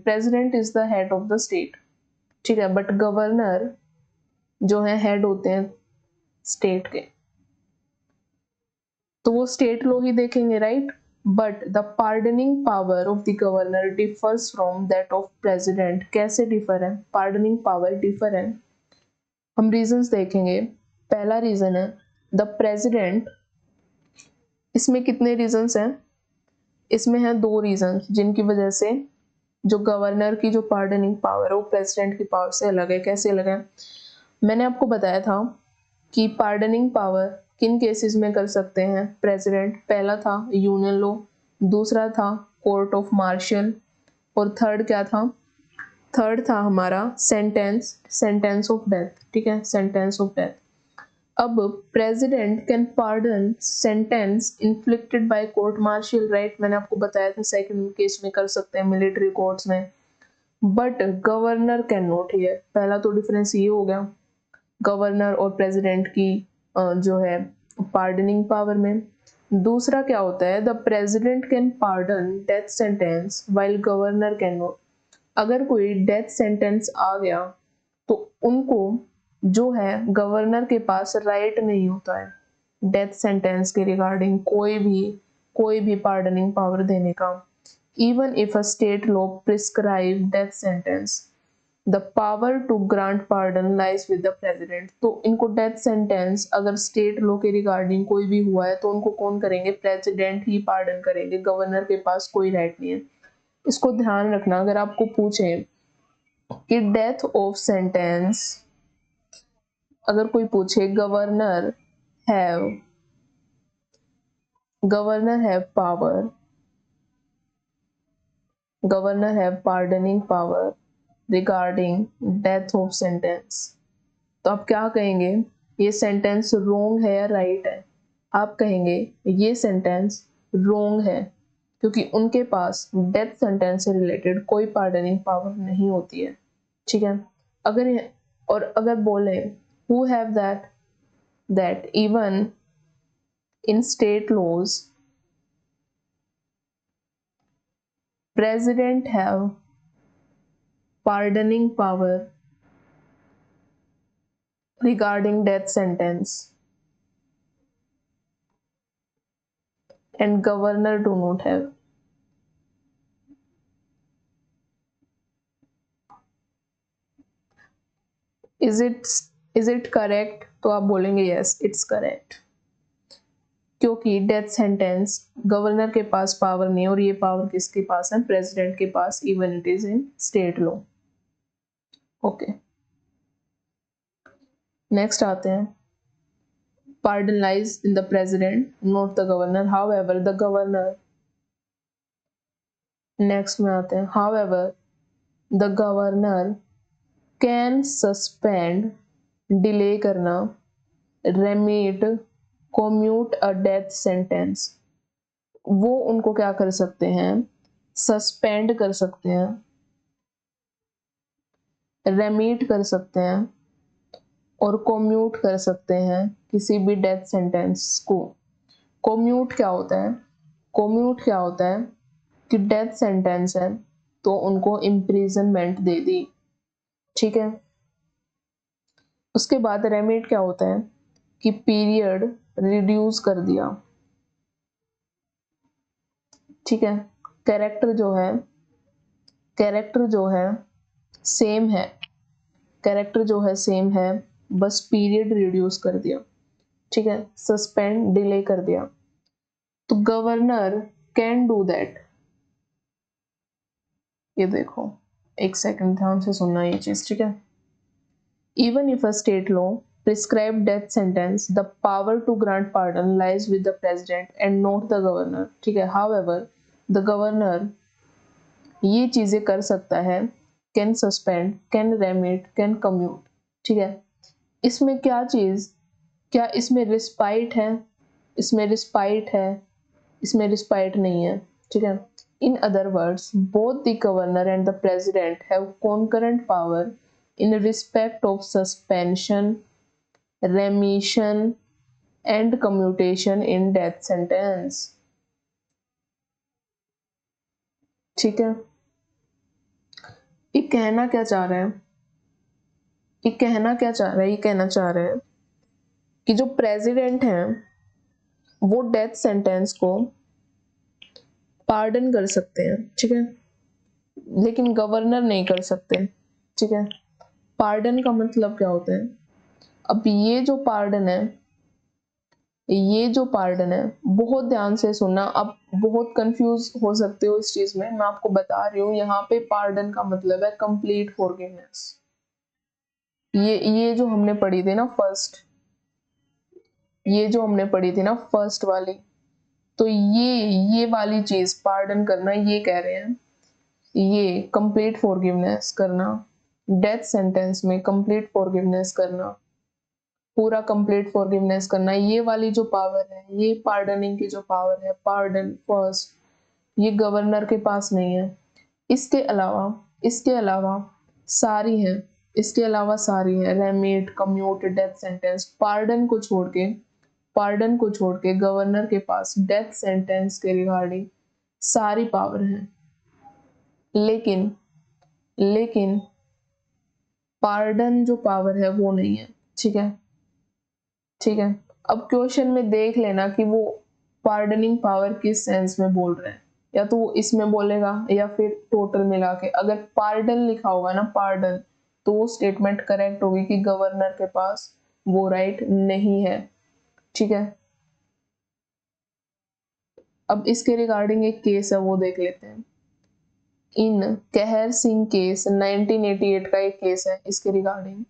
president is the head of the state, ठीक है, बट गवर्नर जो है हेड होते हैं स्टेट के, तो वो स्टेट लॉ ही देखेंगे, right. But the pardoning power of the governor differs from that of president. कैसे डिफर है, पार्डनिंग पावर डिफर है, हम रीजंस देखेंगे। पहला रीजन है द प्रेसिडेंट, इसमें कितने रीजंस हैं, इसमें है 2 रीजंस जिनकी वजह से जो गवर्नर की जो पार्डनिंग पावर है वो प्रेसिडेंट की पावर से अलग है। कैसे अलग है, मैंने आपको बताया था कि पार्डनिंग पावर किन केसेस में कर सकते हैं प्रेसिडेंट। पहला था यूनियन लॉ, दूसरा था कोर्ट ऑफ मार्शल, और थर्ड क्या था, थर्ड था हमारा सेंटेंस, सेंटेंस ऑफ डेथ। ठीक है, सेंटेंस ऑफ डेथ। अब president can pardon sentence inflicted by court martial, right, मैंने आपको बताया था सेकंड केस में कर सकते हैं मिलिट्री कोर्ट्स में, but governor can not here. पहला तो डिफरेंस ये हो गया गवर्नर और प्रेसिडेंट की जो है पार्डनिंग पावर में। दूसरा क्या होता है, the president can pardon death sentence while governor can not. अगर कोई डेथ सेंटेंस आ गया तो उनको जो है गवर्नर के पास राइट नहीं होता है डेथ सेंटेंस के रिगार्डिंग कोई भी पार्डनिंग पावर देने का। Even if a state law prescribe death sentence the power to grant pardon lies with the president. तो इनको डेथ सेंटेंस अगर स्टेट लॉ के रिगार्डिंग कोई भी हुआ है तो उनको कौन करेंगे, प्रेसिडेंट ही पार्डन करेंगे, गवर्नर के पास कोई राइट नहीं है। इसको ध्यान रखना, अगर आपको पूछे कि डेथ ऑफ सेंटेंस, अगर कोई पूछे have power, governor have pardoning power regarding death of sentence, तो आप क्या कहेंगे, ये सेंटेंस रोंग है या राइट है। आप कहेंगे ये सेंटेंस रोंग है, क्योंकि उनके पास डेथ सेंटेंस से रिलेटेड कोई पार्डनिंग पावर नहीं होती है। ठीक है, अगर बोले who have that even in state laws president have pardoning power regarding death sentence and governor do not have। is it correct, तो आप बोलेंगे यस इट्स करेक्ट, क्योंकि डेथ सेंटेंस गवर्नर के पास पावर नहीं और ये पावर किसके पास है, प्रेसिडेंट के पास, even it is in state law. Okay, next आते हैं, pardon lies in the president not the governor, however the governor, next में आते हैं, however the governor can suspend, delay करना, remit, commute a death sentence. वो उनको क्या कर सकते हैं, सस्पेंड कर सकते हैं, रेमिट कर सकते हैं और कम्यूट कर सकते हैं किसी भी डेथ सेंटेंस को। कम्यूट क्या होता है, कम्यूट क्या होता है कि डेथ सेंटेंस है तो उनको इम्प्रिजनमेंट दे दी। ठीक है, उसके बाद रेमिट क्या होता है कि पीरियड रिड्यूस कर दिया। ठीक है, कैरेक्टर जो है सेम है, कैरेक्टर जो है सेम है, बस पीरियड रिड्यूस कर दिया। ठीक है, सस्पेंड, डिले कर दिया। तो गवर्नर कैन डू दैट, ये देखो, एक सेकंड ध्यान से सुनना ये चीज। ठीक है, even if a state law prescribe death sentence the power to grant pardon lies with the president and not the governor। ठीक है, however the governor ये चीजें कर सकता है, can suspend, can remit, can commute. ठीक है, इसमें क्या इसमें रिस्पाइट है, इसमें रिस्पाइट नहीं है। ठीक है, in other words both the governor and the president have concurrent power in respect of suspension, remission and commutation in death sentence। ठीक है, ये कहना क्या चाह रहे हैं ये कहना क्या चाह रहा है, ये कहना चाह रहा है कि जो प्रेसिडेंट हैं वो डेथ सेंटेंस को पार्डन कर सकते हैं, ठीक है, लेकिन गवर्नर नहीं कर सकते, ठीक है। पार्डन का मतलब क्या होता है? अब ये जो पार्डन है बहुत ध्यान से सुनना, आप बहुत कंफ्यूज हो सकते हो इस चीज में, मैं आपको बता रही हूँ। यहाँ पे पार्डन का मतलब है कंप्लीट फॉरगिवनेस। ये जो हमने पढ़ी थी ना फर्स्ट वाली, तो ये वाली चीज पार्डन करना, ये कह रहे हैं, ये कंप्लीट फॉरगिवनेस करना, डेथ सेंटेंस में कंप्लीट फॉरगिवनेस करना, पूरा कंप्लीट फॉरगिवनेस करना, ये वाली जो पावर है, ये पार्डनिंग की जो पावर है, पार्डन फर्स्ट, ये गवर्नर के पास नहीं है। इसके अलावा सारी हैं, रेमेट, कम्यूट, डेथ सेंटेंस, पार्डन को छोड़ के गवर्नर के पास डेथ सेंटेंस के रिगार्डिंग सारी पावर है। लेकिन लेकिन पार्डन जो पावर है वो नहीं है, ठीक है, ठीक है। अब क्वेश्चन में देख लेना कि वो पार्डनिंग पावर किस सेंस में बोल रहे हैं, या तो वो इसमें बोलेगा या फिर टोटल मिला के। अगर पार्डन लिखा होगा ना, पार्डन, तो वो स्टेटमेंट करेक्ट होगी कि गवर्नर के पास वो राइट नहीं है, ठीक है। अब इसके रिगार्डिंग एक केस है, वो देख लेते हैं। इन कहर सिंह केस 1988 का एक केस है इसके रिगार्डिंग,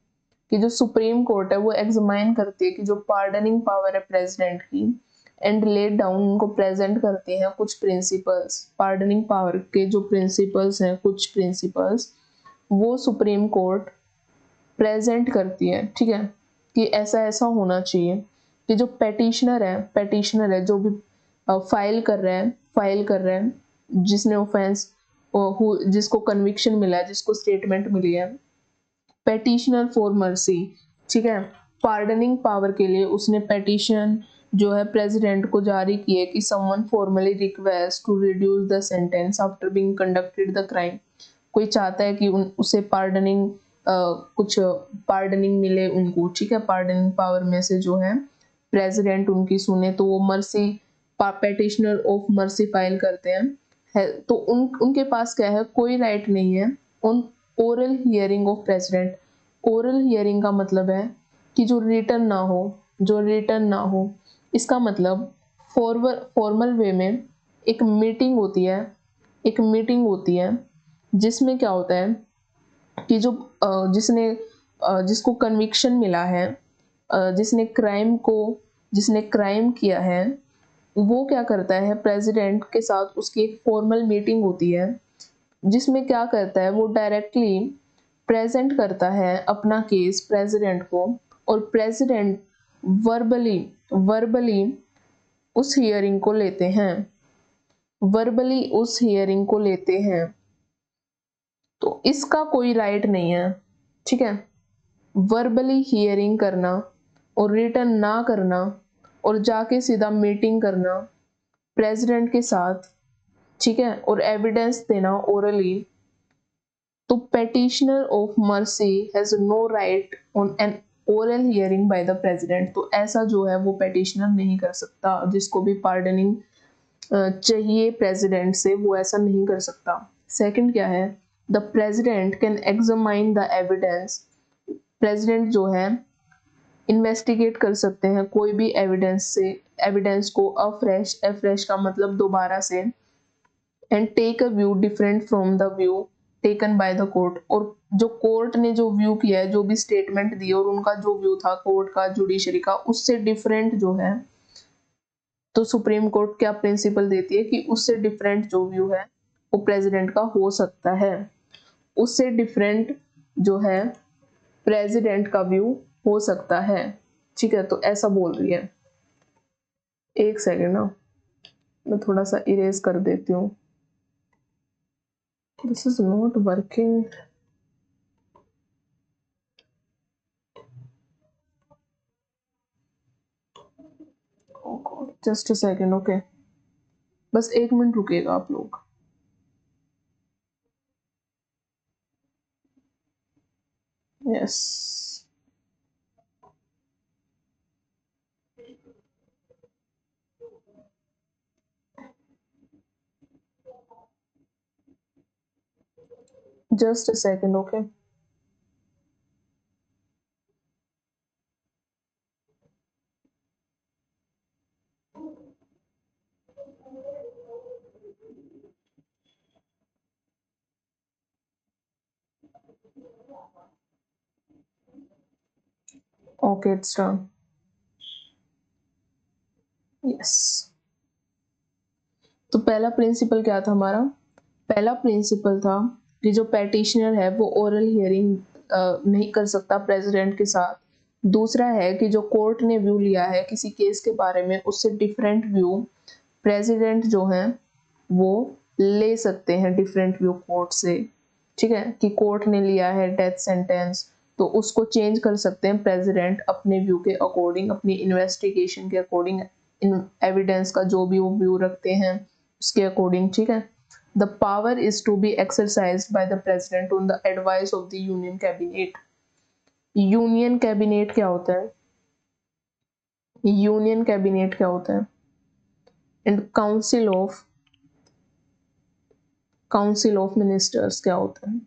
कि जो सुप्रीम कोर्ट है वो एग्जामाइन करती है कि जो पार्डनिंग पावर है प्रेसिडेंट की, एंड लेट डाउन उनको प्रेजेंट करती हैं कुछ प्रिंसिपल्स, पार्डनिंग पावर के जो प्रिंसिपल्स हैं, कुछ प्रिंसिपल्स वो सुप्रीम कोर्ट प्रेजेंट करती है, ठीक है, कि ऐसा ऐसा होना चाहिए कि जो पेटिशनर है जो भी फाइल कर रहा है, जिसने ऑफेंस, जिसको कन्विक्शन मिला है, जिसको स्टेटमेंट मिली है, पेटिशनर फॉर मर्सी, ठीक है, पार्डनिंग पावर के लिए उसने पेटिशन जो है प्रेसिडेंट को जारी की है कि someone formally request to reduce the sentence after being conducted the crime. कोई चाहता है कि उसे कुछ पार्डनिंग मिले उनको, ठीक है, पार्डनिंग पावर में से जो है प्रेसिडेंट उनकी सुने, तो वो mercy, petitioner of mercy file करते हैं, तो उनके पास क्या है, कोई राइट नहीं है उन oral hearing of president. Oral hearing का मतलब है कि जो रिटर्न ना हो। इसका मतलब फॉर्मल वे में एक मीटिंग होती है जिसमें क्या होता है कि जो जिसको कन्विक्शन मिला है, जिसने क्राइम किया है, वो क्या करता है, प्रेसिडेंट के साथ उसकी एक फॉर्मल मीटिंग होती है, जिसमें क्या करता है, वो डायरेक्टली प्रेजेंट करता है अपना केस प्रेसिडेंट को, और प्रेसिडेंट वर्बली उस हियरिंग को लेते हैं, तो इसका कोई राइट नहीं है, ठीक है। वर्बली हियरिंग करना और रिटर्न ना करना और जाके सीधा मीटिंग करना प्रेसिडेंट के साथ, ठीक है, और एविडेंस देना ओरली, तो petitioner of mercy has no right on an oral hearing by the president। तो ऐसा जो है वो petitioner नहीं कर सकता, जिसको भी pardoning चाहिए प्रेसिडेंट से, वो ऐसा नहीं कर सकता। सेकंड क्या है, the president can examine the evidence. President जो है इन्वेस्टिगेट कर सकते हैं कोई भी एविडेंस को अफ्रेश का मतलब दोबारा से, and take a view different from the view taken by the court. और जो कोर्ट ने जो व्यू किया है, जो भी स्टेटमेंट दी और उनका जो व्यू था कोर्ट का, जुडिशरी का, उससे डिफरेंट जो है, तो सुप्रीम कोर्ट क्या प्रिंसिपल देती है कि उससे डिफरेंट जो व्यू है वो प्रेसिडेंट का हो सकता है, उससे डिफरेंट जो है प्रेसिडेंट का व्यू हो सकता है, ठीक है। तो ऐसा बोल रही है। एक सेकेंड ना, मैं थोड़ा सा इरेज कर देती हूँ, this is not working. Just a second, okay, बस 1 मिनट रुकेगा आप लोग। Yes, Just a second, okay? Okay, it's done. Yes. तो पहला प्रिंसिपल क्या था हमारा? पहला प्रिंसिपल था कि जो पेटिशनर है वो ओरल हियरिंग नहीं कर सकता प्रेसिडेंट के साथ। दूसरा है कि जो कोर्ट ने व्यू लिया है किसी केस के बारे में उससे डिफरेंट व्यू प्रेसिडेंट जो है वो ले सकते हैं डिफरेंट व्यू कोर्ट से। ठीक है, कि कोर्ट ने लिया है डेथ सेंटेंस तो उसको चेंज कर सकते हैं प्रेसिडेंट अपने व्यू के अकॉर्डिंग, अपनी इन्वेस्टिगेशन के अकॉर्डिंग, एविडेंस का जो भी वो व्यू रखते हैं उसके अकॉर्डिंग। ठीक है, the power is to be exercised by the president on the advice of the union cabinet. Union cabinet क्या होता है? यूनियन कैबिनेट क्या होता है? एंड काउंसिल ऑफ मिनिस्टर्स क्या होता है?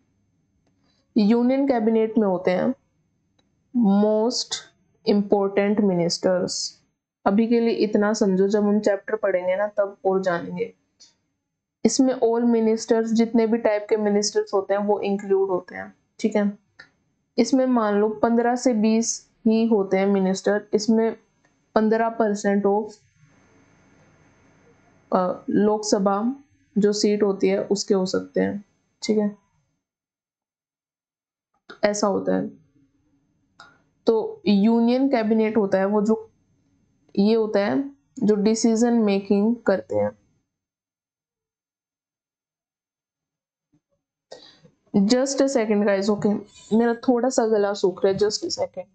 यूनियन कैबिनेट में होते हैं मोस्ट इम्पोर्टेंट मिनिस्टर्स। अभी के लिए इतना समझो, जब हम चैप्टर पढ़ेंगे ना तब और जानेंगे। इसमें ऑल मिनिस्टर्स, जितने भी टाइप के मिनिस्टर्स होते हैं वो इंक्लूड होते हैं। ठीक है, इसमें मान लो 15 से 20 ही होते हैं मिनिस्टर। इसमें 15% ऑफ लोकसभा जो सीट होती है उसके हो सकते हैं। ठीक है, ऐसा होता है। तो यूनियन कैबिनेट होता है वो जो ये होता है जो डिसीजन मेकिंग करते हैं। Just a second guys, okay, मेरा थोड़ा सा गला सूख रहा है, just a second.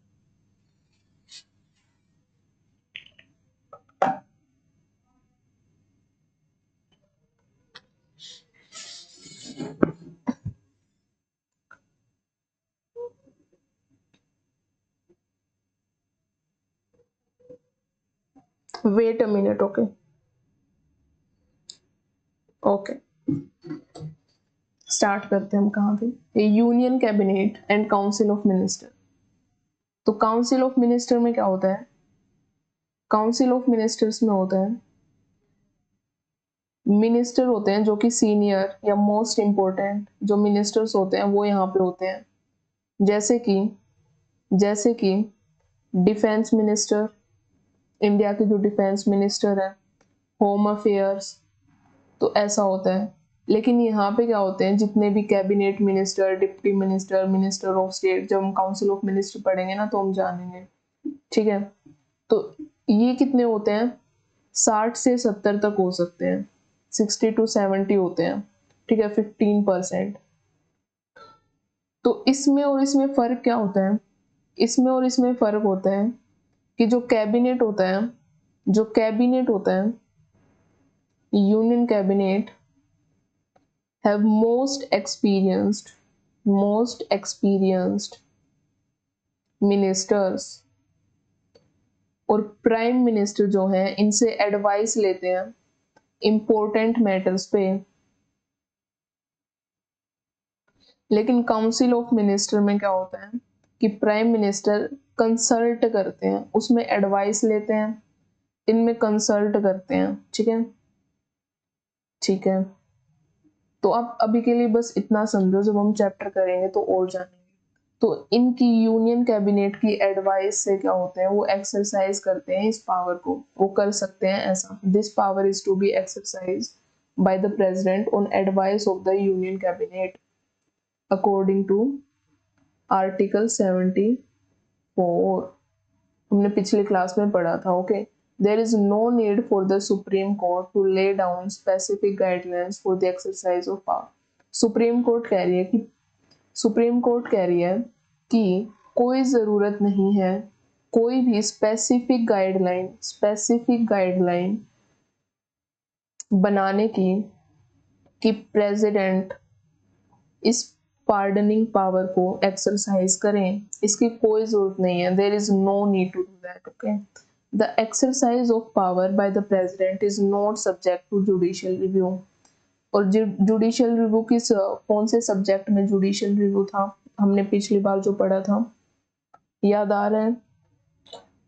Wait a minute, okay okay. Start करते हैं हम कहाँ पे? Union cabinet and council of minister. तो काउंसिल ऑफ मिनिस्टर में क्या होता है? काउंसिल ऑफ मिनिस्टर्स में होता है मिनिस्टर होते हैं जो कि सीनियर या मोस्ट इम्पोर्टेंट जो मिनिस्टर्स होते हैं वो यहाँ पे होते हैं। जैसे कि डिफेंस मिनिस्टर, इंडिया के जो डिफेंस मिनिस्टर है, होम अफेयर्स, तो ऐसा होता है। लेकिन यहाँ पे क्या होते हैं, जितने भी cabinet minister, deputy minister, minister of state, जब हम काउंसिल ऑफ मिनिस्टर पढ़ेंगे ना तो हम जानेंगे। ठीक है, तो ये कितने होते हैं? 60 से 70 तक हो सकते हैं, 60 to 70 होते हैं। ठीक है, 15%। तो इसमें और इसमें फर्क क्या होता है? इसमें और इसमें फर्क होता है कि जो कैबिनेट होता है, जो कैबिनेट होता है, union cabinet have most experienced ministers, और प्राइम मिनिस्टर जो हैं इनसे एडवाइस लेते हैं इंपॉर्टेंट मैटर्स पे। लेकिन काउंसिल ऑफ मिनिस्टर में क्या होता है कि प्राइम मिनिस्टर कंसल्ट करते हैं, उसमें एडवाइस लेते हैं, इनमें कंसल्ट करते हैं। ठीक है, ठीक है। तो आप अभी के लिए बस इतना समझो, जब हम चैप्टर करेंगे तो और जानेंगे। तो इनकी यूनियन कैबिनेट की एडवाइस से क्या होते हैं, वो एक्सरसाइज करते हैं इस पावर को, वो कर सकते हैं ऐसा। This power is to be exercise by the president on advice of the union cabinet according to article 74। हमने पिछली क्लास में पढ़ा था। Okay, there is no need for the supreme court to lay down specific guidelines for the exercise of power. Supreme court कह रही है कि supreme court कह रही है कि कोई ज़रूरत नहीं है कोई भी स्पेसिफिक गाइडलाइन बनाने की कि प्रेसिडेंट इस पार्डनिंग पावर को एक्सरसाइज करें। इसकी कोई ज़रूरत नहीं है, there is no need to do that. Okay, the exercise of power by the president is not subject to judicial review. और जुडिशियल रिव्यू कौन से सब्जेक्ट में जुडिशियल रिव्यू था, हमने पिछली बार जो पढ़ा था, याद आ रहा है,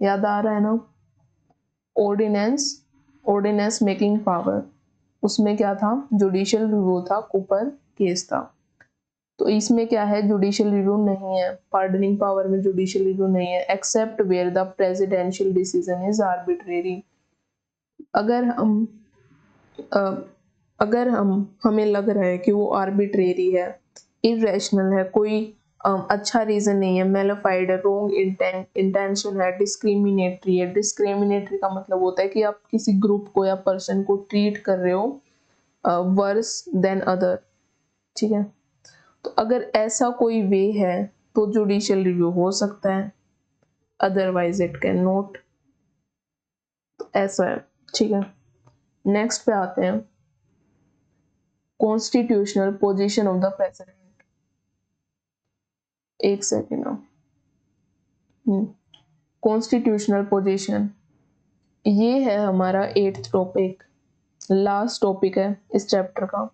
याद आ रहा है ना, ऑर्डिनेंस मेकिंग पावर, उसमें क्या था, जुडिशियल रिव्यू था, कूपर केस था। तो इसमें क्या है, जुडिशियल रिव्यू नहीं है, पार्डनिंग पावर में जुडिशियल रिव्यू नहीं है, except where the presidential decision is arbitrary. अगर हम अ, अगर हमें लग रहा है कि वो आर्बिट्रेरी है, इरेशनल है, कोई अच्छा रीजन नहीं है, मेलिफाइड है, रॉन्ग इंटेंशन है, डिस्क्रिमिनेटरी है। डिस्क्रिमिनेटरी का मतलब होता है कि आप किसी ग्रुप को या पर्सन को ट्रीट कर रहे हो वर्स देन अदर, ठीक है। तो अगर ऐसा कोई वे है तो जुडिशियल रिव्यू हो सकता है, अदरवाइज इट कैन नॉट। तो ऐसा है, ठीक है। नेक्स्ट पे आते हैं, constitutional position of the president. एक सेकेंड ना, कॉन्स्टिट्यूशनल पोजीशन, ये है हमारा 8th टॉपिक, लास्ट टॉपिक है इस चैप्टर का,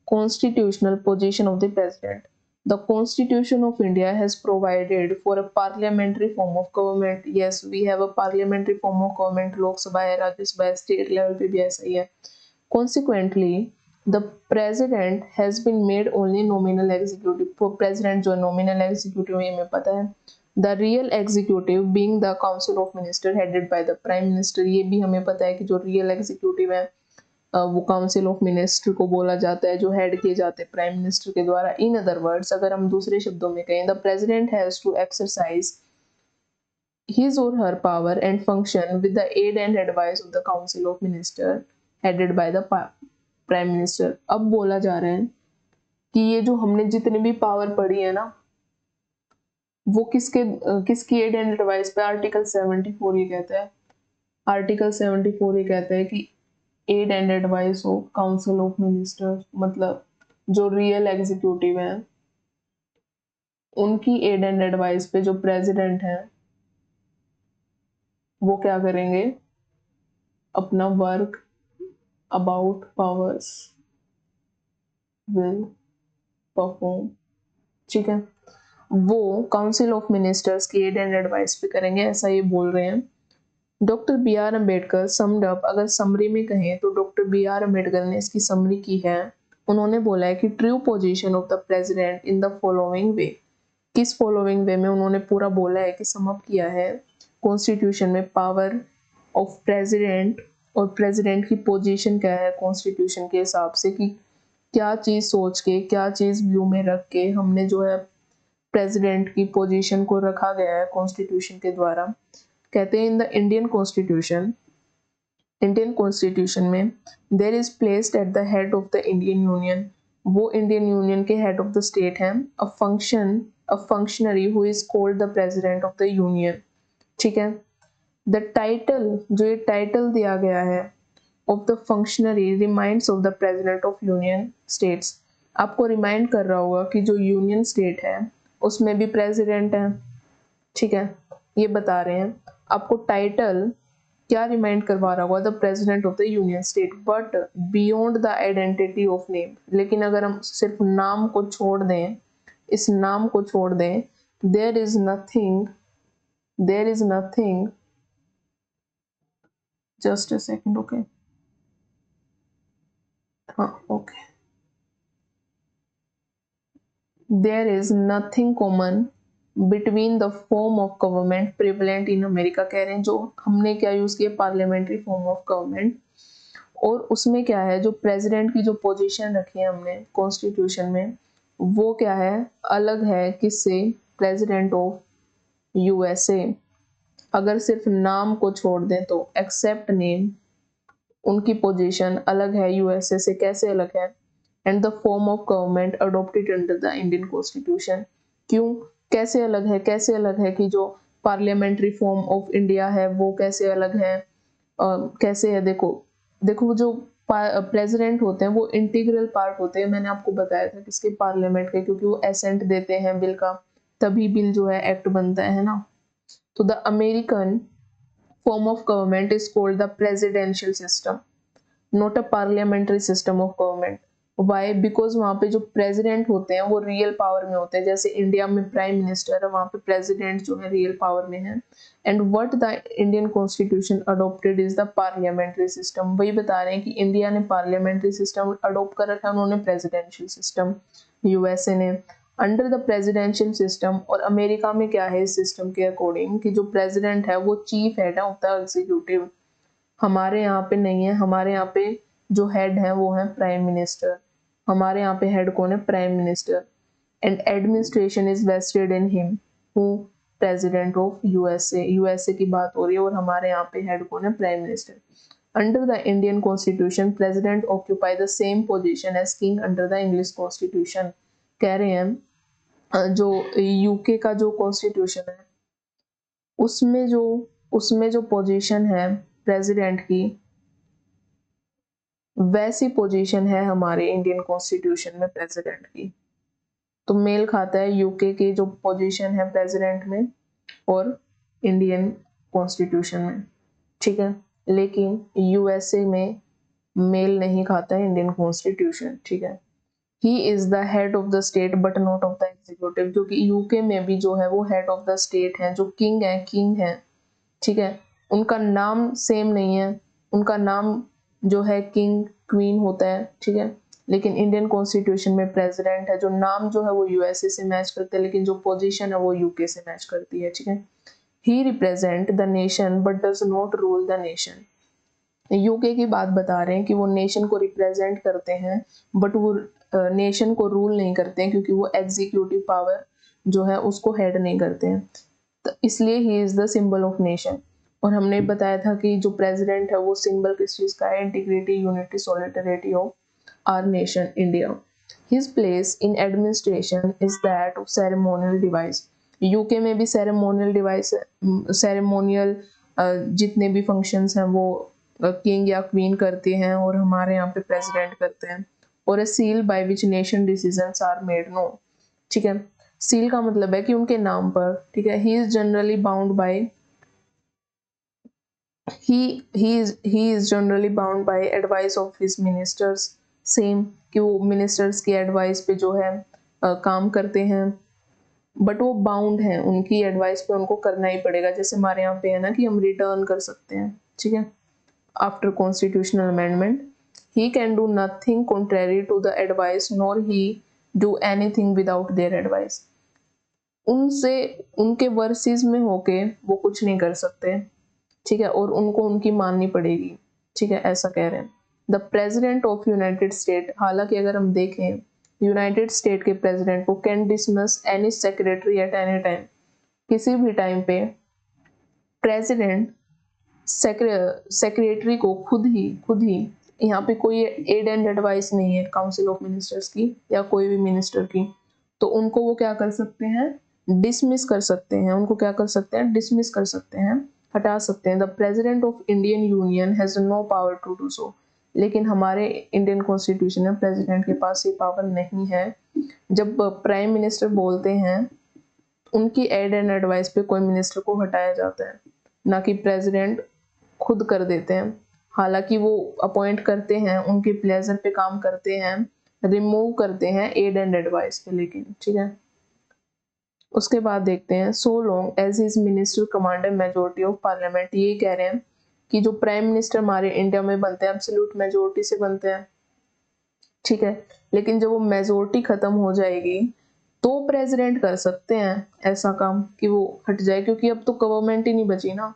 constitutional position of the president. The Constitution of India has provided for a parliamentary form of government. Yes, we have a parliamentary form of government. लोक सभा है, राज्यसभा है, स्टेट लेवल पे भी ऐसा ही है। Consequently, the president has been made only nominal executive. For president जो nominal executive है, ये हमें पता है। The real executive being the council of minister headed by the prime minister, ये भी हमें पता है कि जो real executive है वो काउंसिल ऑफ मिनिस्टर को बोला जाता है, जो हेड किए जाते हैं प्राइम मिनिस्टर के द्वारा। इन अदर वर्ड्स, अगर हम दूसरे शब्दों में कहें, the president has to exercise his or her power and function with the aid and advice of the council of minister headed by the prime minister। अब बोला जा रहा है कि ये जो हमने जितनी भी पावर पढ़ी है ना, वो किसकी एड एंड एडवाइस पे, आर्टिकल 74 ये कहता है, आर्टिकल 74 ये कहता है कि aid and advice of council of minister, मतलब जो रियल एग्जीक्यूटिव है उनकी एड एंड एडवाइस पे जो प्रेसिडेंट है वो क्या करेंगे, अपना work about powers will perform, ठीक है। वो काउंसिल ऑफ मिनिस्टर्स की एड एंड एडवाइस पे करेंगे, ऐसा ये बोल रहे हैं। Doctor B R Ambedkar summed up, अगर समरी में कहें तो डॉक्टर बी आर अम्बेडकर ने इसकी समरी की है। उन्होंने बोला है कि true position of the president in the following वे, किस फॉलोइंग वे में उन्होंने पूरा बोला है कि सम अप किया है कॉन्स्टिट्यूशन में पावर ऑफ प्रेसिडेंट, और प्रेसिडेंट की पोजीशन क्या है कॉन्स्टिट्यूशन के हिसाब से, कि क्या चीज सोच के, क्या चीज व्यू में रख के हमने जो है प्रेसिडेंट की पोजीशन को रखा गया है कॉन्स्टिट्यूशन के द्वारा। कहते हैं इन द इंडियन कॉन्स्टिट्यूशन में there is placed at the head of the Indian union, वो इंडियन यूनियन के हेड ऑफ द स्टेट हैं, a functionary who is called the president of the union, ठीक है। द टाइटल, जो ये title दिया गया है of the functionary reminds of the president of union states, आपको रिमाइंड कर रहा होगा कि जो यूनियन स्टेट है उसमें भी प्रेसिडेंट है, ठीक है। ये बता रहे हैं आपको टाइटल क्या रिमाइंड करवा रहा होगा, the president of the union state, but beyond the identity of name. लेकिन अगर हम सिर्फ नाम को छोड़ दें, इस नाम को छोड़ दें, there is nothing, just a second, okay, हाँ okay, there is nothing common between the form of government prevalent in America, कह रहे हैं जो हमने क्या यूज किया, पार्लियामेंट्री फॉर्म ऑफ गवर्नमेंट, और उसमें क्या है, जो प्रेसिडेंट की जो पोजीशन रखी है हमने कॉन्स्टिट्यूशन में, वो क्या है, अलग है किससे, प्रेसिडेंट ऑफ यूएसए। अगर सिर्फ नाम को छोड़ दें तो एक्सेप्ट नेम, उनकी पोजीशन अलग है यूएसए से, कैसे अलग है, and the form of government adopted under the Indian constitution, क्यों, कैसे अलग है, कैसे अलग है कि जो पार्लियामेंट्री फॉर्म ऑफ इंडिया है वो कैसे अलग है, कैसे है, देखो जो प्रेसिडेंट होते हैं वो इंटीग्रल पार्ट होते हैं, मैंने आपको बताया था किसके, पार्लियामेंट के, क्योंकि वो एसेंट देते हैं बिल का, तभी बिल जो है एक्ट बनता है ना। तो the American form of government is called the presidential system, not a parliamentary system of government. Why? Because वहाँ पे जो प्रेसिडेंट होते हैं वो रियल पावर में होते हैं, जैसे इंडिया में प्राइम मिनिस्टर है, वहाँ पे प्रेसिडेंट जो है रियल पावर में है. And what the Indian constitution adopted is the parliamentary system. वही बता रहे हैं कि इंडिया ने पार्लियामेंट्री सिस्टम अडोप्ट कर रखा है, उन्होंने प्रेसिडेंशियल सिस्टम यूएसए ने. अंडर द प्रेसिडेंशियल सिस्टम, और अमेरिका में क्या है इस सिस्टम के अकॉर्डिंग कि जो प्रेसिडेंट है वो चीफ हेड है, होता है एग्जीक्यूटिव. हमारे यहाँ पे नहीं है, हमारे यहाँ पे जो हेड है वो है प्राइम मिनिस्टर. हमारे यहाँ पे हेड कौन है? Prime minister. And administration is vested in him who president of USA. USA की बात हो रही है और हमारे यहाँ पे हेड कौन है? Prime minister. Under the Indian constitution president occupy the same position as king under the English constitution. कह रहे हैं जो यूके का जो कॉन्स्टिट्यूशन है उसमें जो पोजीशन है प्रेसिडेंट की, वैसी पोजीशन है हमारे इंडियन कॉन्स्टिट्यूशन में प्रेसिडेंट की. तो मेल खाता है यूके की जो पोजीशन है प्रेसिडेंट में और इंडियन कॉन्स्टिट्यूशन में. ठीक है, लेकिन यूएसए में मेल नहीं खाता है इंडियन कॉन्स्टिट्यूशन. ठीक है, he is the head of the state but not of the executive, क्योंकि यूके में भी जो है वो हेड ऑफ द स्टेट है, जो किंग है. ठीक है, उनका नाम सेम नहीं है, उनका नाम जो है किंग क्वीन होता है. ठीक है, लेकिन इंडियन कॉन्स्टिट्यूशन में प्रेसिडेंट है, जो नाम जो है वो यूएसए से मैच करते हैं, लेकिन जो पोजीशन है वो यूके से मैच करती है. ठीक है, he represent the nation but does not rule the nation. UK की बात बता रहे हैं कि वो नेशन को रिप्रेजेंट करते हैं बट वो नेशन को रूल नहीं करते हैं, क्योंकि वो एग्जीक्यूटिव पावर जो है उसको हेड नहीं करते हैं. तो इसलिए he is the symbol of nation. और हमने बताया था कि जो प्रेसिडेंट है वो सिंबल किस चीज का है? Integrity, unity, solidarity of our nation India. His place in administration is that of ceremonial device. UK में भी सेरेमोनियल डिवाइस, सेरेमोनियल जितने भी फंक्शंस हैं वो किंग या क्वीन करते हैं और हमारे यहाँ पे प्रेसिडेंट करते हैं. और a seal by which nation decisions are made no. ठीक है, सील का मतलब है कि उनके नाम पर. ठीक है, he is generally bound by he is generally bound by advice of his ministers. Same कि वो मिनिस्टर्स की एडवाइस पे जो है काम करते हैं, बट वो बाउंड हैं, उनकी एडवाइस पे उनको करना ही पड़ेगा. जैसे हमारे यहाँ पे है ना कि हम रिटर्न कर सकते हैं. ठीक है, after constitutional amendment he can do nothing contrary to the advice nor he do anything without their advice. उनसे उनके वर्सेस में होके वो कुछ नहीं कर सकते. ठीक है, और उनको उनकी माननी पड़ेगी. ठीक है, ऐसा कह रहे हैं. The president of United state, हालांकि अगर हम देखें यूनाइटेड स्टेट के प्रेसिडेंट को can dismiss any secretary at any time. किसी भी टाइम पे प्रेसिडेंट सेक्रेटरी को खुद ही यहाँ पे कोई एड एंड एडवाइस नहीं है काउंसिल ऑफ मिनिस्टर्स की या कोई भी मिनिस्टर की, तो उनको वो क्या कर सकते हैं? डिसमिस कर सकते हैं. उनको क्या कर सकते हैं? डिसमिस कर सकते हैं, हटा सकते हैं. The president of Indian union has no power to do so. लेकिन हमारे इंडियन कॉन्स्टिट्यूशन में प्रेसिडेंट के पास ये पावर नहीं है. जब प्राइम मिनिस्टर बोलते हैं उनकी एड एंड एडवाइस पे कोई मिनिस्टर को हटाया जाता है, ना कि प्रेसिडेंट खुद कर देते हैं. हालांकि वो अपॉइंट करते हैं, उनके प्लेजर पे काम करते हैं, रिमूव करते हैं एड एंड एडवाइस पे, लेकिन. ठीक है, उसके बाद देखते हैं so long as his minister command majority of parliament. ये कह रहे हैं कि जो प्राइम मिनिस्टर हमारे इंडिया में बनते हैं एब्सोल्यूट मेजोरिटी से बनते हैं. ठीक है, लेकिन जब वो मेजोरिटी खत्म हो जाएगी तो प्रेसिडेंट कर सकते हैं ऐसा काम कि वो हट जाए, क्योंकि अब तो गवर्नमेंट ही नहीं बची ना.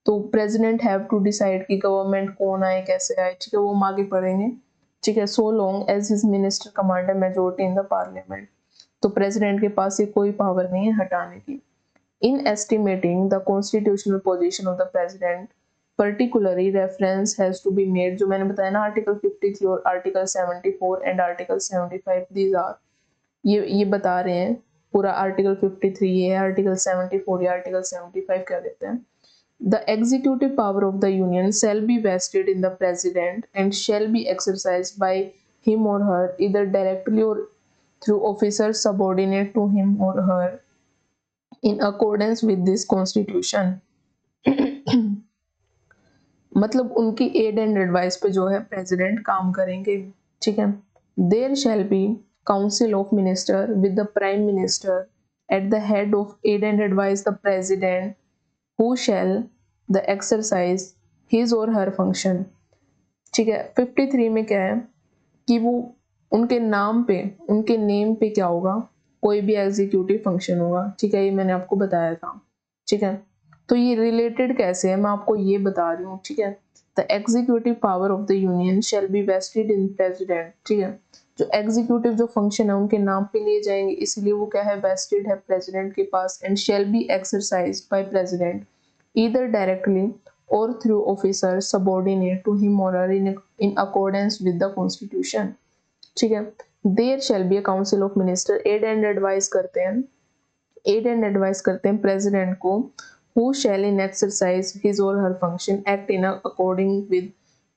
तो प्रेसिडेंट हैव टू डिसाइड कि गवर्नमेंट कौन आए, कैसे आए. ठीक है, वो हम आगे पढ़ेंगे. ठीक है, so long as his minister command majority in the parliament. तो प्रेसिडेंट के पास ये कोई पावर नहीं है हटाने की. In estimating the constitutional position of the president particularly reference has to be made. जो मैंने बताया ना आर्टिकल 53 और article 74 and article 75 these are, ये बता रहे हैं. पूरा आर्टिकल 53 ये है, आर्टिकल 74 या आर्टिकल 75 क्या कहते हैं? The executive power of the Union shall be vested in the President and shall be exercised by him or her either directly or through officers subordinate to him or her in accordance with this Constitution. मतलब उनकी add and advice पे जो है president काम करेंगे, ठीक है। There shall be council of minister with the prime minister at the head of aid and advice the president who shall the exercise his or her function, ठीक है। 53 में क्या है कि वो उनके नाम पे, उनके नेम पे क्या होगा, कोई भी एग्जीक्यूटिव फंक्शन होगा, ठीक है। ये मैंने आपको बताया था, ठीक है। तो ये रिलेटेड कैसे है मैं आपको ये बता रही हूँ, ठीक है। The executive power of the union shall be vested in president, ठीक है। जो एग्जीक्यूटिव जो फंक्शन है उनके नाम पे लिए जाएंगे, इसलिए वो क्या है, वेस्टेड है प्रेसिडेंट के पास। And shall be exercised by president either directly or through officers subordinate to him or her in accordance with the constitution, ठीक है। There shall be a council of minister, aid and advice करते हैं, aid and advice करते हैं president को, who shall in exercise his or her function act in according with,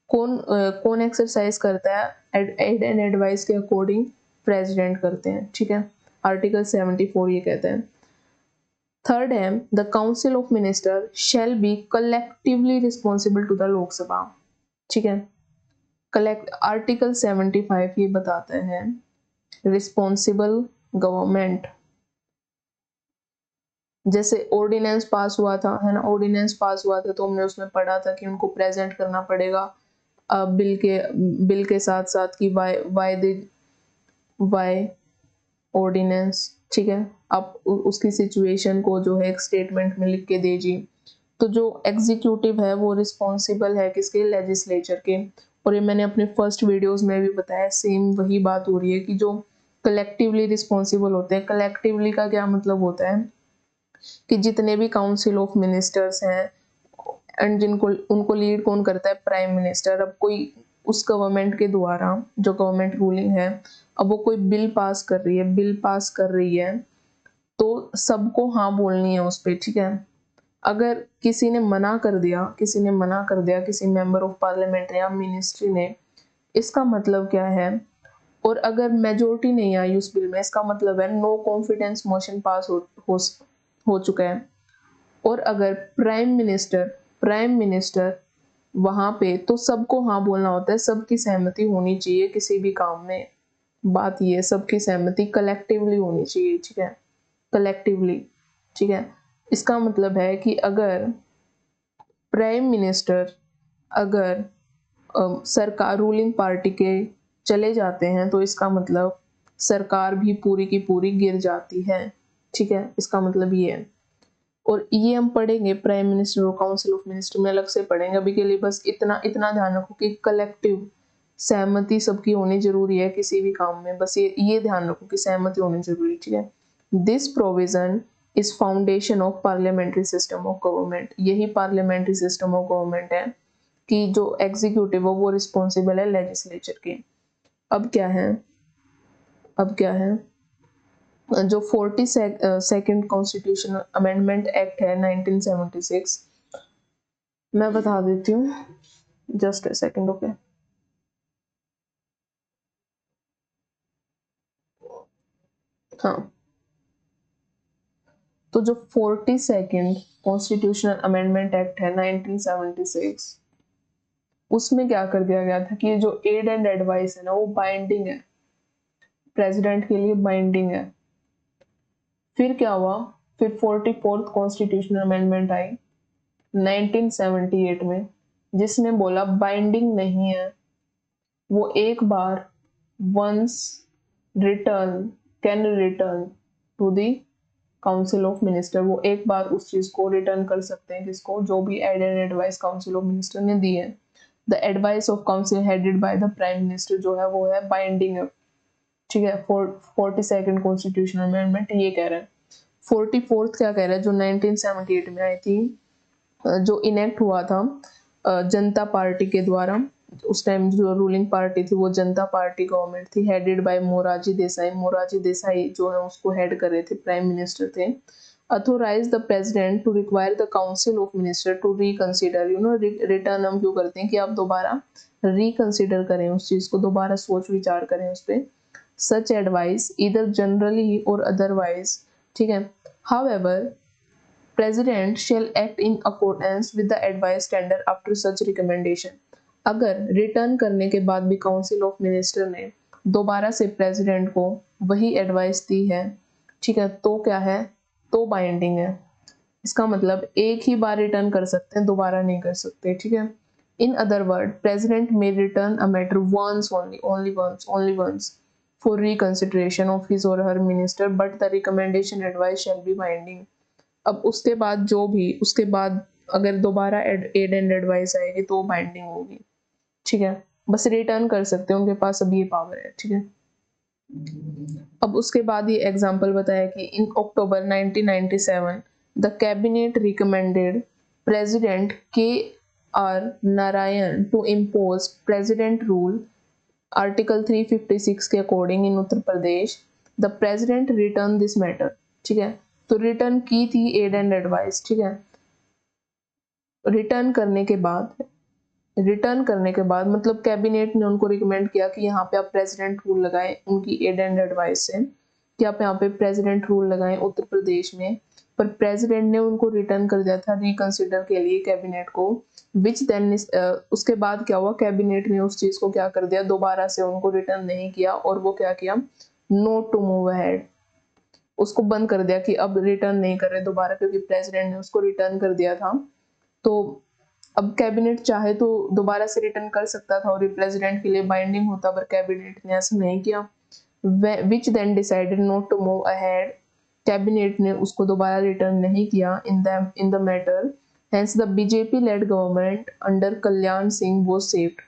कौन exercise करता है एड एंड एडवाइस के अकॉर्डिंग, प्रेसिडेंट करते हैं, ठीक है। आर्टिकल 74 ये कहते हैं। थर्ड है the council of minister shall be collectively responsible to the Lok Sabha, ठीक है। कलेक्ट आर्टिकल 75 ये बताते हैं रिस्पॉन्सिबल गवर्नमेंट, जैसे ऑर्डिनेंस पास हुआ था, है ना, ऑर्डिनेंस पास हुआ था तो हमने उसमें पढ़ा था कि उनको प्रेजेंट करना पड़ेगा बिल के साथ साथ कि वाई ऑर्डिनेंस, ठीक है। आप उसकी सिचुएशन को जो है एक स्टेटमेंट में लिख के दीजिए। तो जो एग्जीक्यूटिव है वो रिस्पॉन्सिबल है किसके, लेजिस्लेचर के। और ये मैंने अपने फर्स्ट वीडियोस में भी बताया, सेम वही बात हो रही है कि जो कलेक्टिवली रिस्पॉन्सिबल होते हैं, कलेक्टिवली का क्या मतलब होता है कि जितने भी काउंसिल ऑफ मिनिस्टर्स हैं एंड जिनको उनको लीड कौन करता है, प्राइम मिनिस्टर। अब कोई उस गवर्नमेंट के द्वारा जो गवर्नमेंट रूलिंग है, अब वो कोई बिल पास कर रही है, बिल पास कर रही है तो सबको हाँ बोलनी है उस पर, ठीक है। अगर किसी ने मना कर दिया, किसी ने मना कर दिया, किसी मेंबर ऑफ पार्लियामेंट या मिनिस्ट्री ने, इसका मतलब क्या है, और अगर मेजोरिटी नहीं आई उस बिल में, इसका मतलब है नो कॉन्फिडेंस मोशन पास हो चुका है। और अगर प्राइम मिनिस्टर वहां पे, तो सबको हाँ बोलना होता है, सबकी सहमति होनी चाहिए किसी भी काम में। बात ये है, सबकी सहमति कलेक्टिवली होनी चाहिए, ठीक है, कलेक्टिवली, ठीक है। इसका मतलब है कि अगर प्राइम मिनिस्टर, अगर सरकार रूलिंग पार्टी के चले जाते हैं तो इसका मतलब सरकार भी पूरी की पूरी गिर जाती है, ठीक है। इसका मतलब ये है। और ये हम पढ़ेंगे प्राइम मिनिस्टर और काउंसिल ऑफ मिनिस्टर में अलग से पढ़ेंगे। अभी के लिए बस इतना इतना ध्यान रखो कि कलेक्टिव सहमति सबकी होनी जरूरी है किसी भी काम में, बस ये ध्यान रखो कि सहमति होनी जरूरी, ठीक है। This provision is foundation of parliamentary system of government, यही पार्लियामेंट्री सिस्टम ऑफ गवर्नमेंट है कि जो एग्जीक्यूटिव है वो रिस्पॉन्सिबल है लेजिस्लेचर के। अब क्या है, अब क्या है, जो 42nd कॉन्स्टिट्यूशनल अमेंडमेंट एक्ट है 1976, मैं बता देती हूँ, जस्ट अ सेकंड, ओके। हाँ, तो जो 42nd कॉन्स्टिट्यूशनल अमेंडमेंट एक्ट है 1976, उसमें क्या कर दिया गया था कि ये जो एड एंड एडवाइस है ना वो बाइंडिंग है, प्रेसिडेंट के लिए बाइंडिंग है। फिर क्या हुआ, फिर 44th कॉन्स्टिट्यूशनल अमेंडमेंट आई 1978 में, जिसने बोला बाइंडिंग नहीं है, वो एक बार once return can return to the council of minister, वो एक बार उस चीज को रिटर्न कर सकते हैं, जिसको जो भी aid and advice council of minister ने दी है। The advice of council headed by the prime minister जो है वो है बाइंडिंग है, ठीक है। 42nd कॉन्स्टिट्यूशनल अमेंडमेंट ये कह रहा है। 44th क्या कह रहा है, जो 1978 में आई थी, जो इनेक्ट हुआ था जनता पार्टी के द्वारा। उस टाइम जो रूलिंग पार्टी थी वो जनता पार्टी गवर्नमेंट थी, हेडेड बाय मोरारजी देसाई। मोरारजी देसाई जो है उसको हेड कर रहे थे, प्राइम मिनिस्टर थे। Authorize the president to require the council of minister to reconsider, you know, return हम क्यों करते हैं कि आप दोबारा रिकंसिडर करें उस चीज को, दोबारा सोच विचार करें उस पर। सच एडवाइस इधर जनरली और अदरवाइज, ठीक है। However president shall act in accordance with the advice tender after such recommendation. अगर रिटर्न करने के बाद भी काउंसिल ऑफ मिनिस्टर ने दोबारा से प्रेसिडेंट को वही एडवाइस दी है, ठीक है, तो क्या है, तो बाइंडिंग है। इसका मतलब एक ही बार रिटर्न कर सकते हैं, दोबारा नहीं कर सकते, ठीक है। In other word, president may return a matter once only once for reconsideration of his or her minister, but the recommendation advice shall be binding. अब उसके बाद जो भी उसके बाद अगर दोबारा एड एंड एडवाइस आएगी तो बाइंडिंग होगी, ठीक है। बस रिटर्न कर सकते हैं, उनके पास अब ये पावर है, ठीक है। अब उसके बाद ये एग्जांपल बताया कि in October 1997 the cabinet recommended president K R Narayan to impose president rule article 356 के according in Uttar Pradesh. The president return this matter, ठीक है। तो रिटर्न की थी एड एंड एडवाइस, ठीक है। रिटर्न करने के बाद मतलब कैबिनेट ने उनको रिकमेंड किया कि यहाँ पे आप प्रेसिडेंट रूल लगाएं, उनकी एड एंड एडवाइस से कि आप यहाँ पे प्रेसिडेंट रूल लगाएं उत्तर प्रदेश में। पर प्रेसिडेंट ने उनको रिटर्न कर दिया था रिकंसिडर के लिए कैबिनेट को, विच देन उसके बाद क्या हुआ, कैबिनेट ने उस चीज को क्या कर दिया, दोबारा से उनको रिटर्न नहीं किया और वो क्या किया, नोट टू मूव अहेड, उसको बंद कर दिया कि अब रिटर्न नहीं कर रहे दोबारा, क्योंकि प्रेसिडेंट ने उसको रिटर्न कर दिया था। तो अब कैबिनेट चाहे तो दोबारा से रिटर्न कर सकता था और ये प्रेसिडेंट के लिए बाइंडिंग होता, पर कैबिनेट ने ऐसा नहीं किया। Which then decided not to move ahead, cabinet ने उसको दोबारा रिटर्न नहीं किया in the matter, hence the BJP led government under Kalyan Singh was saved,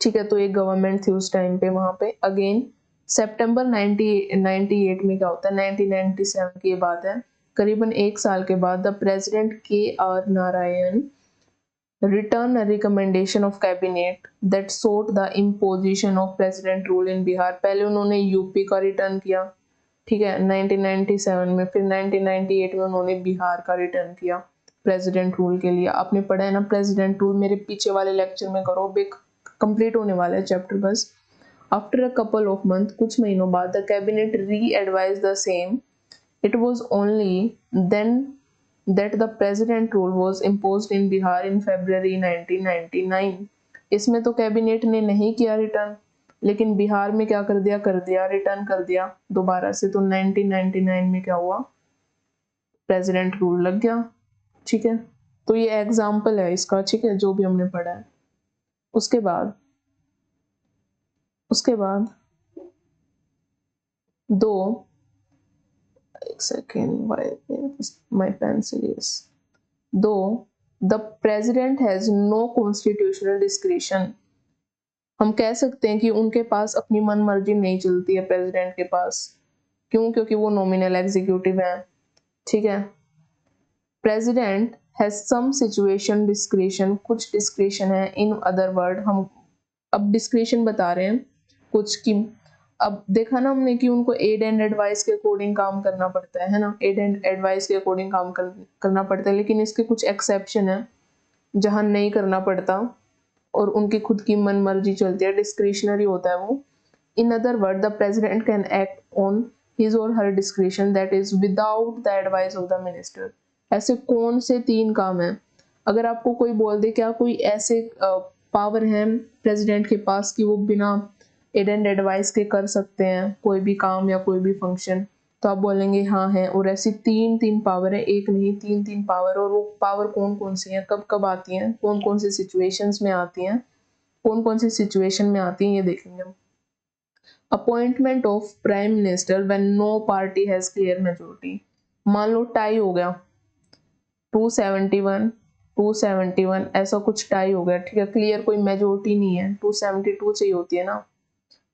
ठीक है। तो एक गवर्नमेंट थी उस टाइम पे वहां पे। अगेन सितंबर 1998 में क्या होता है, 1997 की बात है, करीबन एक साल के बाद the president K R Narayan return a recommendation of cabinet that sought the imposition of president rule in Bihar. पहले उन्होंने यूपी का रिटर्न किया, ठीक है, 1997 में, फिर 1998 में उन्होंने बिहार का रिटर्न किया प्रेसिडेंट रूल के लिए। आपने पढ़ा है ना प्रेसिडेंट रूल, मेरे पीछे वाले लेक्चर में करो, कंप्लीट होने वाला है चैप्टर बस। After a couple of month, कुछ महीनों बाद, the cabinet readvise the same, it was only then that the president rule was imposed in Bihar in February 1999। इसमें तो कैबिनेट ने नहीं किया रिटर्न, लेकिन बिहार में क्या कर दिया रिटर्न कर दिया दोबारा से। तो 1999 में क्या हुआ, प्रेसिडेंट रूल लग गया, ठीक है। तो ये एग्जाम्पल है इसका, ठीक है, जो भी हमने पढ़ा है। उसके बाद दो, एक second, my pencil is, though the president has no constitutional discretion, हम कह सकते हैं कि उनके पास अपनी मन मर्जी नहीं चलती है प्रेसिडेंट के पास। क्यों? क्योंकि वो नॉमिनल एग्जीक्यूटिव है, ठीक है। President has some situation discretion, कुछ डिस्क्रिशन है। इन अदर वर्ड, हम अब डिस्क्रिशन बता रहे हैं कुछ की। अब देखा ना हमने कि उनको एड एंड एडवाइस के अकॉर्डिंग काम करना पड़ता है ना, एड एंड एडवाइस के अकॉर्डिंग काम करना पड़ता है, लेकिन इसके कुछ एक्सेप्शन है जहां नहीं करना पड़ता और उनकी खुद की मन मर्जी चलती है, डिस्क्रिशनरी होता है वो। In other word, the president can act on his or her discretion that is without the advice of the minister. ऐसे कौन से 3 काम है? अगर आपको कोई बोल दे क्या कोई ऐसे पावर है प्रेसिडेंट के पास कि वो बिना एड एंड एडवाइस के कर सकते हैं कोई भी काम या कोई भी फंक्शन, तो आप बोलेंगे हाँ है। और ऐसी 3 पावर है, एक नहीं 3 पावर। और वो पावर कौन कौन सी है, कब कब आती हैं, कौन कौन सी सिचुएशंस में आती हैं, कौन कौन सी सिचुएशन में आती हैं, ये देखेंगे हम। Appointment of prime minister when no party has clear majority. मान लो टाई हो गया 271 ऐसा कुछ टाई हो गया, ठीक है, क्लियर कोई मेजोरिटी नहीं है, 272 चाहिए होती है ना।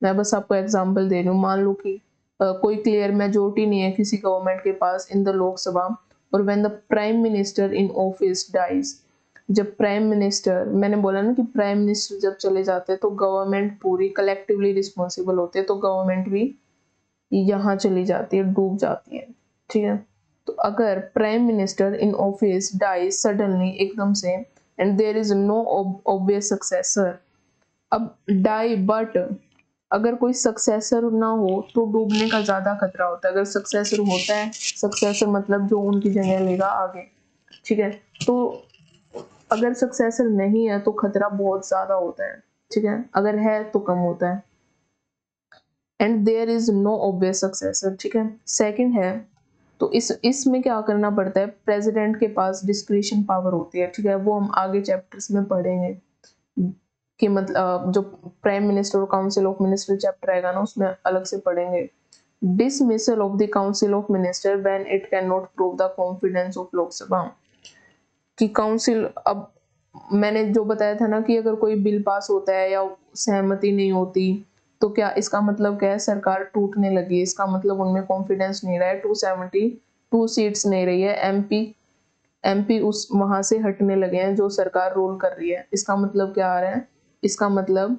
मैं बस आपको एग्जांपल दे रही हूँ। मान लो कि कोई क्लियर मेजोरिटी नहीं है किसी गवर्नमेंट के पास इन द लोकसभा, और when the prime minister in office dies, जब प्राइम मिनिस्टर, मैंने बोला ना कि प्राइम मिनिस्टर जब चले जाते हैं तो गवर्नमेंट पूरी कलेक्टिवली रिस्पॉन्सिबल होते हैं, तो गवर्नमेंट भी यहाँ चली जाती है, डूब जाती है, ठीक है। तो अगर prime minister in office dies suddenly, एकदम से, and there is no obvious successor, अब डाई बट अगर कोई सक्सेसर ना हो तो डूबने का ज्यादा खतरा होता है। अगर सक्सेसर होता है, सक्सेसर मतलब जो उनकी जगह लेगा आगे, ठीक है। तो अगर सक्सेसर नहीं है तो खतरा बहुत ज्यादा होता है, ठीक है। अगर है तो कम होता है। And there is no obvious successor, ठीक है। सेकंड है, तो इसमें क्या करना पड़ता है, प्रेसिडेंट के पास डिस्क्रिशन पावर होती है, ठीक है। वो हम आगे चैप्टर्स में पढ़ेंगे कि मतलब जो प्राइम मिनिस्टर और काउंसिल ऑफ मिनिस्टर चैप्टर आएगा ना, उसमें अलग से पढ़ेंगे। Dismissal of the council of minister when it can not prove the confidence of Lok Sabha, कि काउंसिल, अब मैंने जो बताया था ना कि अगर कोई बिल पास होता है या सहमति नहीं होती तो क्या इसका मतलब क्या है, सरकार टूटने लगी, इसका मतलब उनमें कॉन्फिडेंस नहीं रहा है, 272 सीट्स नहीं रही है, एमपी उस वहां से हटने लगे हैं जो सरकार रोल कर रही है। इसका मतलब क्या आ रहा है, इसका मतलब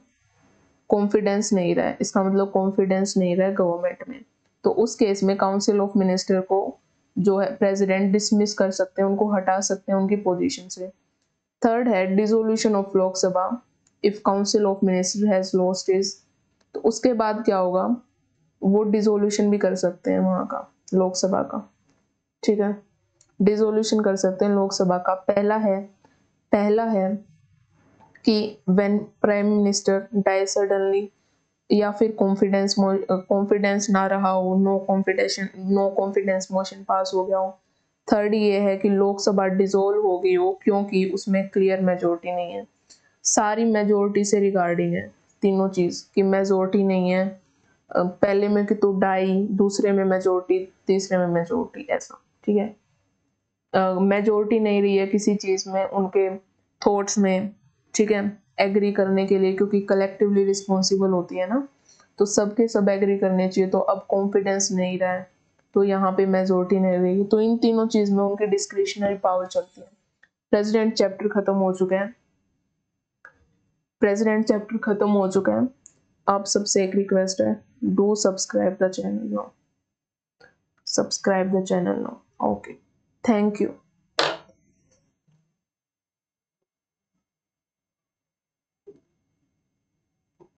कॉन्फिडेंस नहीं रहा है, इसका मतलब कॉन्फिडेंस नहीं रहा है गवर्नमेंट में। तो उस केस में काउंसिल ऑफ मिनिस्टर को जो है प्रेसिडेंट डिसमिस कर सकते हैं, उनको हटा सकते हैं उनकी पोजीशन से। थर्ड है dissolution of Lok Sabha if council of minister has lost his, तो उसके बाद क्या होगा, वो डिसोल्यूशन भी कर सकते हैं वहां का, लोकसभा का, ठीक है। डिसोल्यूशन कर सकते हैं लोकसभा का। पहला है कि when prime minister die suddenly, या फिर कॉन्फिडेंस ना रहा हो, नो कॉन्फिडेंस मोशन पास हो गया हो। थर्ड ये है कि लोकसभा डिसॉल्व हो गई हो क्योंकि उसमें क्लियर मेजोरिटी नहीं है। सारी मेजोरिटी से रिगार्डिंग है तीनों चीज, कि मेजोरिटी नहीं है, पहले में कि तो डाई, दूसरे में मेजोरिटी, तीसरे में मेजोरिटी, ऐसा, ठीक है। मेजोरिटी नहीं रही है किसी चीज में, उनके थॉट्स में, ठीक है, एग्री करने के लिए, क्योंकि कलेक्टिवली रिस्पॉन्सिबल होती है ना, तो सबके सब एग्री करने चाहिए। तो अब कॉन्फिडेंस नहीं रहा है तो यहाँ पे मेजोरिटी नहीं रहेगी। तो इन तीनों चीज में उनकी डिस्क्रिशनरी पावर चलती है। प्रेसिडेंट चैप्टर खत्म हो चुका है, प्रेसिडेंट चैप्टर खत्म हो चुका है। आप सबसे एक रिक्वेस्ट है, do subscribe the channel now, subscribe the channel now. Okay, thank you.